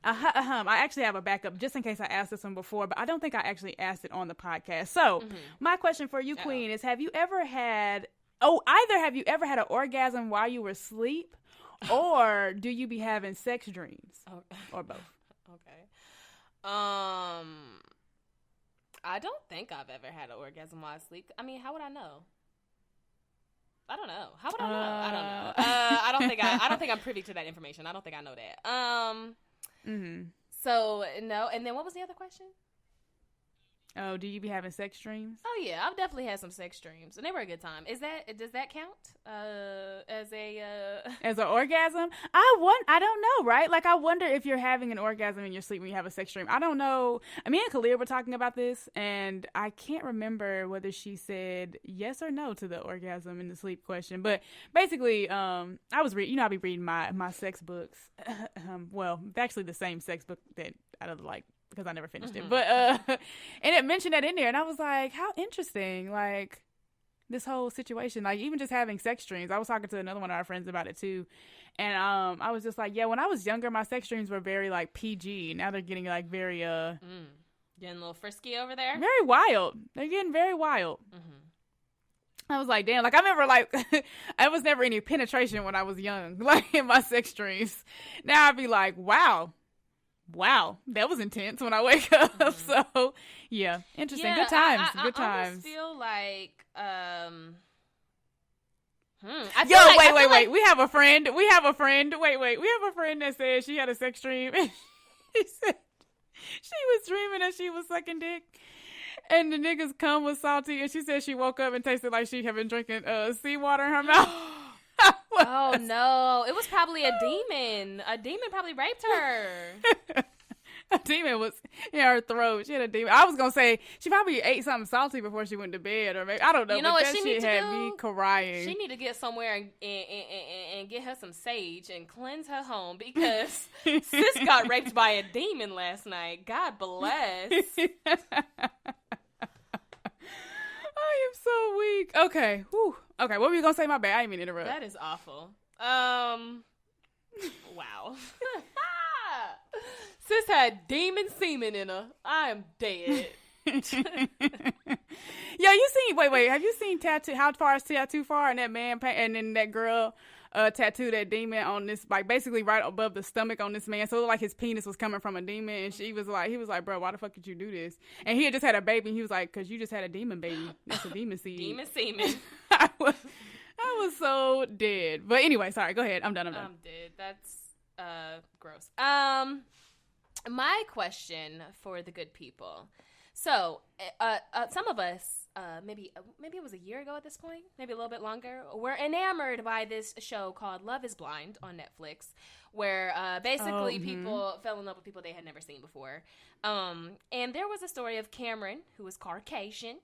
I actually have a backup just in case I asked this one before, but I don't think I actually asked it on the podcast. So my question for you, Queen, is have you ever had an orgasm while you were asleep, or do you be having sex dreams, or both? Okay. I don't think I've ever had an orgasm while asleep. I mean, how would I know? I don't know. How would I know? I don't know. I don't think I'm privy to that information. I don't think I know that. So no. And then what was the other question? Oh, do you be having sex dreams? Oh yeah, I've definitely had some sex dreams, and they were a good time. Does that count as an orgasm? I don't know, right? Like, I wonder if you're having an orgasm in your sleep when you have a sex dream. I don't know. Me and Khalil were talking about this, and I can't remember whether she said yes or no to the orgasm in the sleep question. But basically, I was I'll be reading my sex books. Well, actually, the same sex book that I don't like, because I never finished it. But, and it mentioned that in there, and I was like, how interesting, like, this whole situation, like, even just having sex dreams. I was talking to another one of our friends about it, too, and, I was just like, yeah, when I was younger, my sex dreams were very, like, PG. Now they're getting, like, very, getting a little frisky over there? Very wild. They're getting very wild. I was like, damn, like, I remember, like, I was never any penetration when I was young, like, in my sex dreams. Now I'd be like, wow, that was intense when I wake up. So, yeah, interesting. Yeah, good times. I times. Feel like, wait. We have a friend. Wait. We have a friend that said she had a sex dream. And she said she was dreaming that she was sucking dick, and the nigga's cum was salty. And she said she woke up and tasted like she had been drinking seawater in her mouth. Oh no, it was probably a demon. A demon probably raped her. A demon was in her throat. She had a demon. I was gonna say she probably ate something salty before she went to bed, or maybe I don't know. You know but what that she shit need to had do? me crying. She need to get somewhere and get her some sage and cleanse her home, because sis got raped by a demon last night. God bless. I am so weak. Okay. Whew. Okay, what were you gonna say? My bad. I didn't mean to interrupt. That is awful. Wow. Sis had demon semen in her. I am dead. Yeah, you seen? Wait. Have you seen tattoo? How far is tattoo far? And that man, and then that girl, tattooed that demon on this, like, basically right above the stomach on this man. So it looked like his penis was coming from a demon. And he was like, bro, why the fuck did you do this? And he had just had a baby. And he was like, cause you just had a demon baby. That's a demon seed. Demon semen. I was so dead. But anyway, sorry. Go ahead. I'm done. I'm dead. That's gross. My question for the good people. So, some of us, maybe it was a year ago at this point, maybe a little bit longer, were enamored by this show called Love is Blind on Netflix, where basically people fell in love with people they had never seen before. And there was a story of Cameron, who was Caucasian,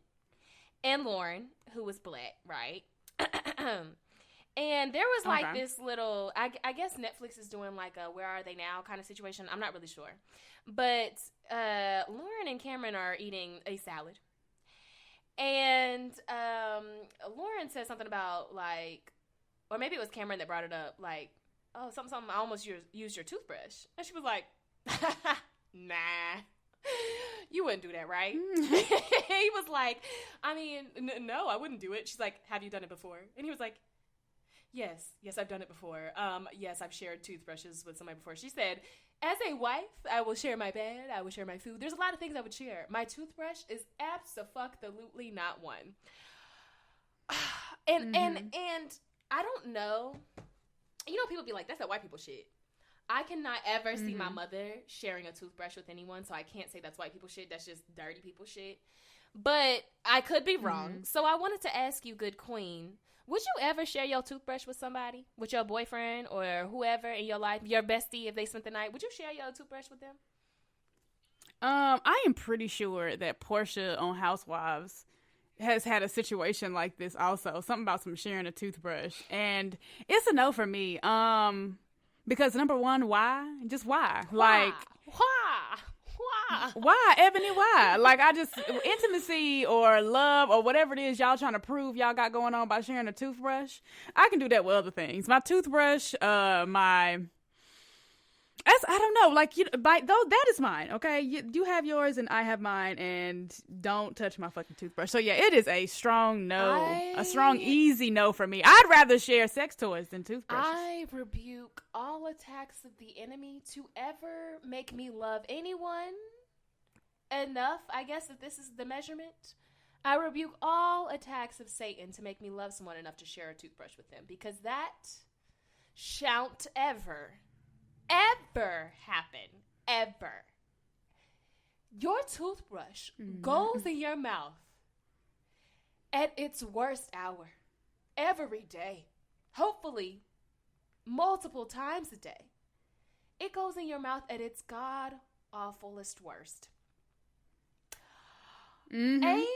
and Lauren, who was black, right? And there was like this little, I guess Netflix is doing like a Where Are They Now kind of situation. I'm not really sure. But Lauren and Cameron are eating a salad. And Lauren said something about like, or maybe it was Cameron that brought it up, like, oh, something, I almost used your toothbrush. And she was like, nah. You wouldn't do that, right? He was like, I mean, no, I wouldn't do it. She's like, have you done it before? And he was like, yes, I've done it before. Yes, I've shared toothbrushes with somebody before. She said, as a wife, I will share my bed. I will share my food. There's a lot of things I would share. My toothbrush is abso-fuck-the-lutely not one. And I don't know. You know, people be like, that's that white people shit. I cannot ever see my mother sharing a toothbrush with anyone, so I can't say that's white people shit. That's just dirty people shit. But I could be wrong. So I wanted to ask you, good queen, would you ever share your toothbrush with somebody? With your boyfriend or whoever in your life? Your bestie, if they spent the night? Would you share your toothbrush with them? I am pretty sure that Portia on Housewives has had a situation like this also. Something about some sharing a toothbrush. And it's a no for me. Because number one, why? Just why? Like, why, Ebony? Why? Like, I just, intimacy or love or whatever it is y'all trying to prove y'all got going on by sharing a toothbrush, I can do that with other things. My toothbrush, I don't know. Like, that is mine. Okay, you have yours and I have mine, and don't touch my fucking toothbrush. So yeah, it is a strong no, a strong easy no for me. I'd rather share sex toys than toothbrushes. I rebuke all attacks of the enemy to ever make me love anyone enough. I guess that this is the measurement. I rebuke all attacks of Satan to make me love someone enough to share a toothbrush with them, because that shan't ever happen. Ever. Your toothbrush goes in your mouth at its worst hour every day, hopefully multiple times a day. It goes in your mouth at its god-awfulest worst. Ain't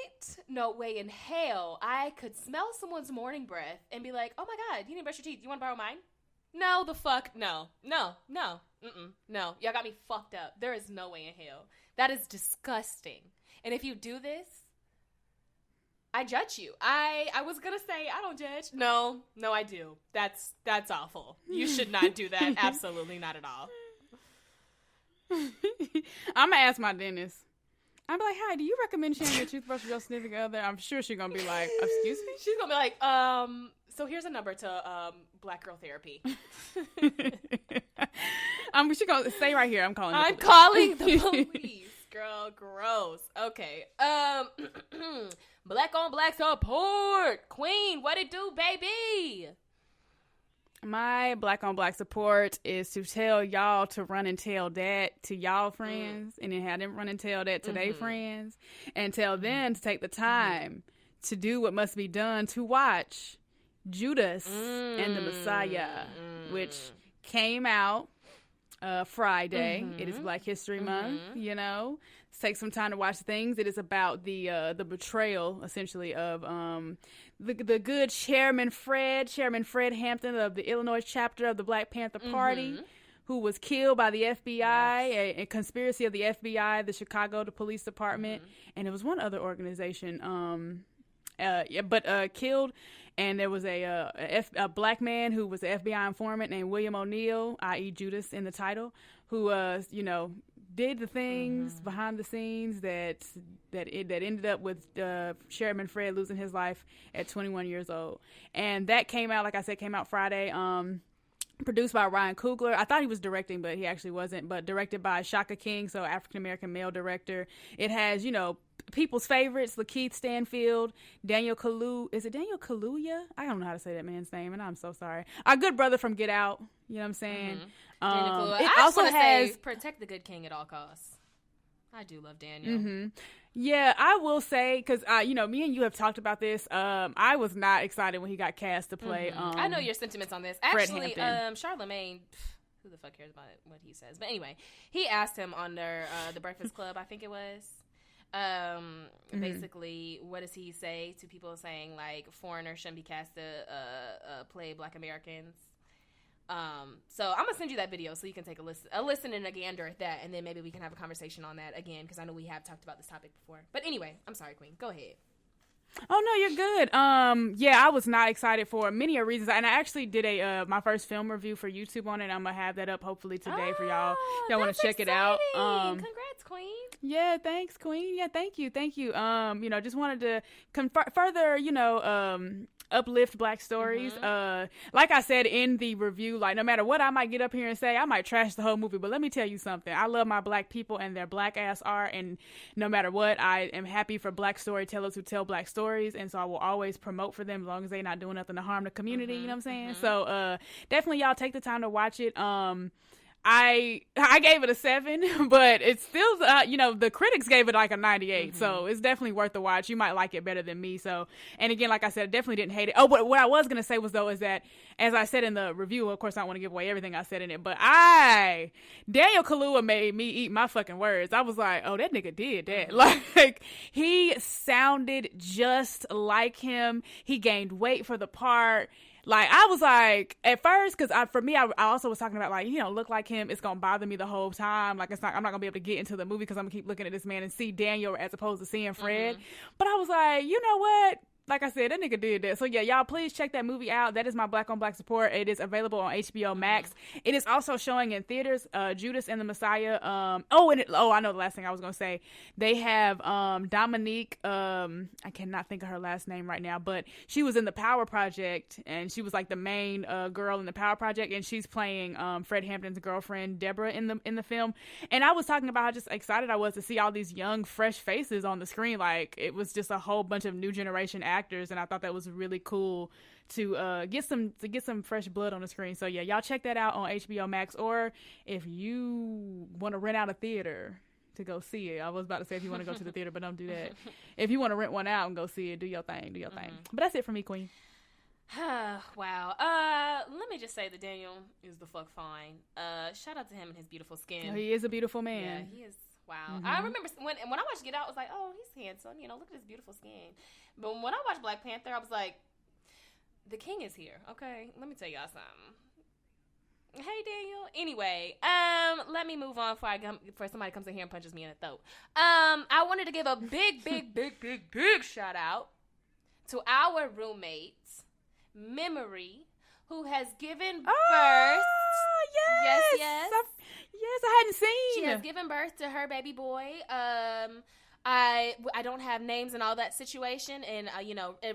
no way in hell I could smell someone's morning breath and be like, oh my God, you need to brush your teeth. You want to borrow mine? No, the fuck, no. No. Y'all got me fucked up. There is no way in hell. That is disgusting. And if you do this, I judge you. I was going to say, I don't judge. No, I do. That's awful. You should not do that. Absolutely not at all. I'm going to ask my dentist. I'm like, hi, do you recommend sharing your toothbrush with your significant other? I'm sure she's going to be like, excuse me? She's going to be like, so here's a number to Black Girl Therapy. She's going to stay right here. I'm calling the police. Calling the police. Girl, gross. Okay. Black on black support. Queen, what it do, baby? My black on black support is to tell y'all to run and tell that to y'all friends, and then have them run and tell that to their friends, and tell them to take the time to do what must be done to watch Judas and the Messiah, which came out Friday. It is Black History Month, you know. Take some time to watch things. It is about the betrayal, essentially, of the good Chairman Fred Hampton of the Illinois chapter of the Black Panther Party, who was killed by the FBI, a conspiracy of the FBI, the Chicago the Police Department, and it was one other organization, killed. And there was a black man who was an FBI informant named William O'Neill, i.e. Judas in the title, who did the things behind the scenes that ended up with Chairman Fred losing his life at 21 years old. And that came out, like I said, Friday. Produced by Ryan Coogler. I thought he was directing, but he actually wasn't. But directed by Shaka King, so African-American male director. It has, people's favorites, Lakeith Stanfield, Daniel Kaluuya. Is it Daniel Kaluuya? I don't know how to say that man's name, and I'm so sorry. Our good brother from Get Out. You know what I'm saying? Daniel Kaluuya. It I also has protect the good king at all costs. I do love Daniel. Yeah, I will say, because, me and you have talked about this. I was not excited when he got cast to play. I know your sentiments on this. Fred Actually, Hampton. Charlemagne, who the fuck cares about what he says? But anyway, he asked him on the Breakfast Club, I think it was. Basically, what does he say to people saying, like, foreigners shouldn't be cast to play Black Americans? So I'm gonna send you that video so you can take a listen and a gander at that, and then maybe we can have a conversation on that again, because I know we have talked about this topic before. But anyway, I'm sorry, Queen. Go ahead. Oh no, you're good. I was not excited for many reasons, and I actually did my first film review for YouTube on it. I'm gonna have that up hopefully today for y'all. If y'all want to check it out. Congrats, Queen. Yeah, thanks, Queen. Yeah, thank you. Just wanted to further, uplift Black stories. Like I said in the review, like, no matter what I might get up here and say, I might trash the whole movie, but let me tell you something. I love my Black people and their Black ass art, and no matter what, I am happy for Black storytellers who tell Black stories, and so I will always promote for them as long as they're not doing nothing to harm the community. You know what I'm saying? So definitely y'all take the time to watch it. I gave it a 7, but it's still, the critics gave it like a 98. So it's definitely worth the watch. You might like it better than me. So, and again, like I said, I definitely didn't hate it. Oh, but what I was going to say was, though, is that, as I said in the review, of course, I don't want to give away everything I said in it, but Daniel Kaluuya made me eat my fucking words. I was like, oh, that nigga did that. Like, he sounded just like him. He gained weight for the part. Like, I was like, at first, because for me, I also was talking about, like, look like him. It's going to bother me the whole time. Like, I'm not going to be able to get into the movie because I'm going to keep looking at this man and see Daniel as opposed to seeing Fred. But I was like, you know what? Like I said, that nigga did that. So yeah, y'all please check that movie out. That is my Black on Black support. It is available on HBO Max. It is also showing in theaters, Judas and the Messiah. I know the last thing I was going to say. They have Dominique, I cannot think of her last name right now, but she was in the Power Project, and she was like the main girl in the Power Project, and she's playing Fred Hampton's girlfriend, Deborah, in the film. And I was talking about how just excited I was to see all these young, fresh faces on the screen. Like, it was just a whole bunch of new generation actors, and I thought that was really cool to get some fresh blood on the screen. So yeah, y'all check that out on HBO Max, or if you want to rent out a theater, to go see it. I was about to say if you want to go to the theater, but don't do that. If you want to rent one out and go see it, do your thing. But that's it for me, Queen. Wow. Let me just say that Daniel is the fuck fine. Shout out to him and his beautiful skin. Oh, he is a beautiful man. Yeah, he is. Wow. I remember when I watched Get Out, I was like, oh, he's handsome. You know, look at his beautiful skin. But when I watched Black Panther, I was like, the king is here. Okay, let me tell y'all something. Hey, Daniel. Anyway, let me move on before somebody comes in here and punches me in the throat. I wanted to give a big shout out to our roommate, Memory, who has given birth. Yes. Yes, I hadn't seen. She has given birth to her baby boy. I don't have names and all that situation, and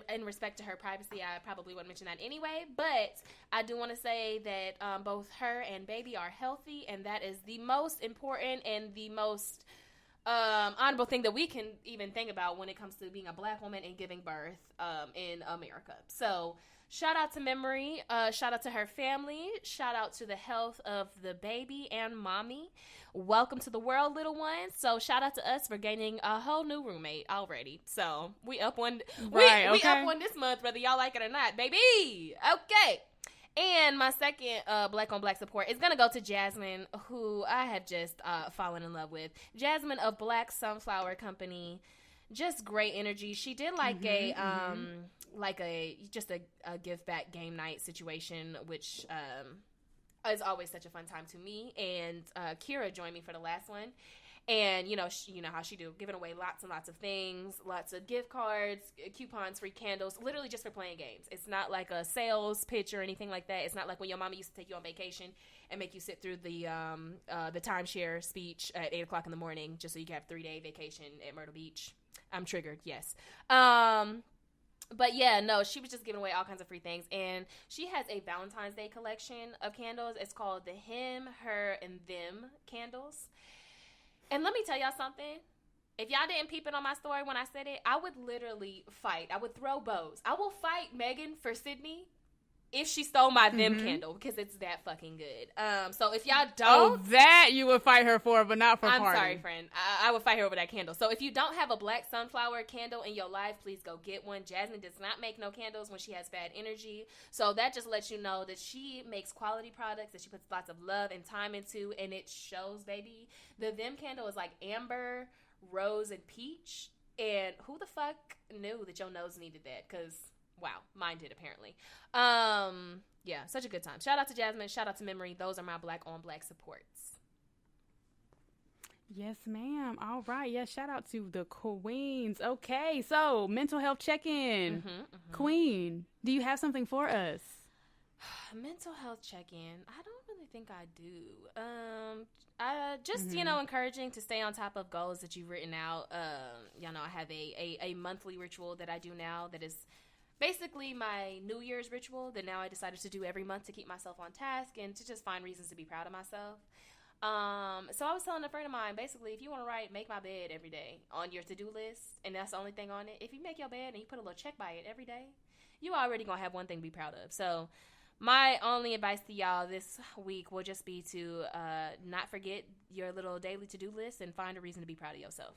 in respect to her privacy, I probably wouldn't mention that anyway. But I do want to say that both her and baby are healthy, and that is the most important and the most honorable thing that we can even think about when it comes to being a Black woman and giving birth in America. So shout out to Memory, shout out to her family, shout out to the health of the baby and mommy. Welcome to the world, little one. So shout out to us for gaining a whole new roommate already. So we up one, we up one this month, whether y'all like it or not, baby. Okay. And my second Black on Black support is going to go to Jasmine, who I have just fallen in love with. Jasmine of Black Sunflower Company. Just great energy. She did like a give back game night situation, which is always such a fun time to me. And Kira joined me for the last one. And, you know how she do, giving away lots and lots of things, lots of gift cards, coupons, free candles, literally just for playing games. It's not like a sales pitch or anything like that. It's not like when your mama used to take you on vacation and make you sit through the timeshare speech at 8 o'clock in the morning just so you can have a 3-day vacation at Myrtle Beach. I'm triggered, yes. But yeah, no, she was just giving away all kinds of free things. And she has a Valentine's Day collection of candles. It's called the Him, Her, and Them candles. And let me tell y'all something. If y'all didn't peep it on my story when I said it, I would literally fight. I would throw bows. I will fight Megan for Sydney if she stole my Them candle, because it's that fucking good. So if y'all don't... Oh, that you would fight her for, but not for I'm Pardi. sorry, friend. I would fight her over that candle. So if you don't have a black sunflower candle in your life, please go get one. Jasmine does not make no candles when she has bad energy. So that just lets you know that she makes quality products that she puts lots of love and time into, and it shows, baby. The Them candle is like amber, rose, and peach. And who the fuck knew that your nose needed that? Because... wow, mine did apparently. Yeah, such a good time. Shout out to Jasmine. Shout out to Memory. Those are my Black on Black supports. Yes, ma'am. All right. Yes, shout out to the queens. Okay, so mental health check-in. Queen, do you have something for us? Mental health check-in. I don't really think I do. I just, encouraging to stay on top of goals that you've written out. I have a monthly ritual that I do now that is basically my New Year's ritual that now I decided to do every month to keep myself on task and to just find reasons to be proud of myself. So I was telling a friend of mine, basically, if you want to write, make my bed every day on your to-do list, and that's the only thing on it. If you make your bed and you put a little check by it every day, you already going to have one thing to be proud of. So my only advice to y'all this week will just be to not forget your little daily to-do list and find a reason to be proud of yourself.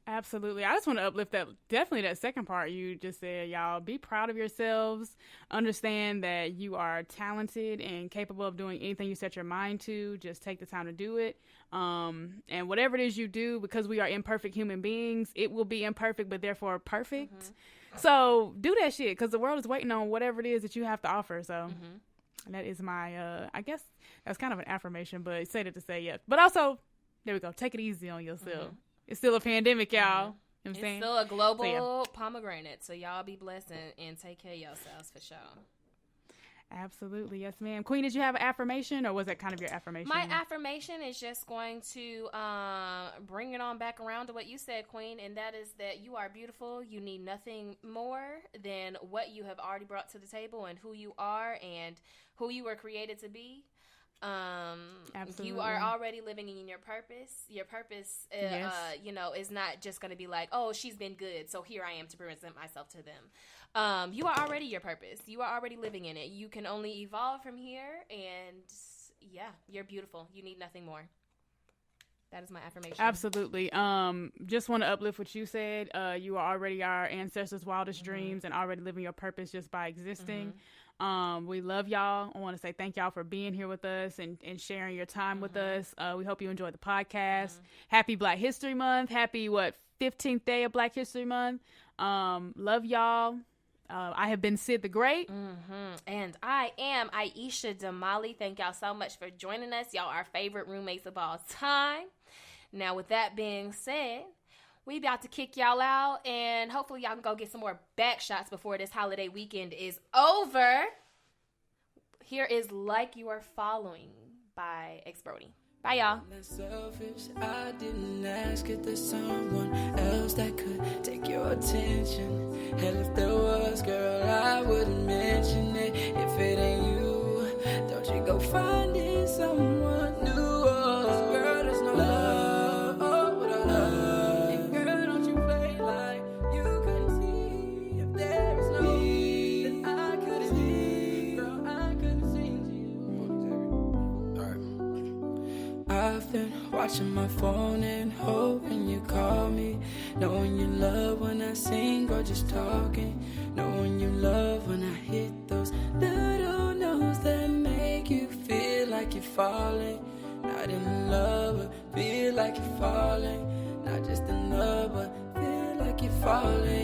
Absolutely. I just want to uplift that second part you just said, y'all. Be proud of yourselves. Understand that you are talented and capable of doing anything you set your mind to. Just take the time to do it. And whatever it is you do, because we are imperfect human beings, it will be imperfect, but therefore perfect. So do that shit, because the world is waiting on whatever it is that you have to offer. So that is my, I guess that's kind of an affirmation, but say that to say yes. But also, there we go. Take it easy on yourself. It's still a pandemic, y'all. You know what I'm saying? It's still a global pomegranate. So y'all be blessed and take care of yourselves for sure. Absolutely. Yes, ma'am. Queen, did you have an affirmation, or was that kind of your affirmation? My affirmation is just going to bring it on back around to what you said, Queen, and that is that you are beautiful. You need nothing more than what you have already brought to the table and who you are and who you were created to be. Absolutely. You are already living in your purpose. Your purpose, is not just going to be like, oh, she's been good, so here I am to present myself to them. You are already your purpose. You are already living in it. You can only evolve from here, and yeah, you're beautiful. You need nothing more. That is my affirmation. Absolutely. Just want to uplift what you said. You are already our ancestors' wildest dreams and already living your purpose just by existing. We love y'all. I want to say thank y'all for being here with us and sharing your time with us. We hope you enjoyed the podcast. Happy Black History Month. Happy, 15th day of Black History Month. Love y'all. I have been Sid the Great. And I am Aisha Damali. Thank y'all so much for joining us. Y'all our favorite roommates of all time. Now, with that being said, we about to kick y'all out, and hopefully y'all can go get some more back shots before this holiday weekend is over. Here is Like You Are Following by X Brody. Bye, y'all. Selfish, I didn't ask if there's someone else that could take your attention. Hell, if there was, girl, I wouldn't mention it. If it ain't you, don't you go finding someone new. Oh, girl, there's no love. Oh, without love. And girl, don't you play like you couldn't see. If there is no me, then I couldn't see. Girl, I couldn't sing to you. Alright. I've been watching my phone and hoping you call me. Knowing you love when I sing or just talking. Knowing you love when I hit those little notes that make you feel like you're falling. Not in love, but feel like you're falling. Not just in love, but feel like you're falling.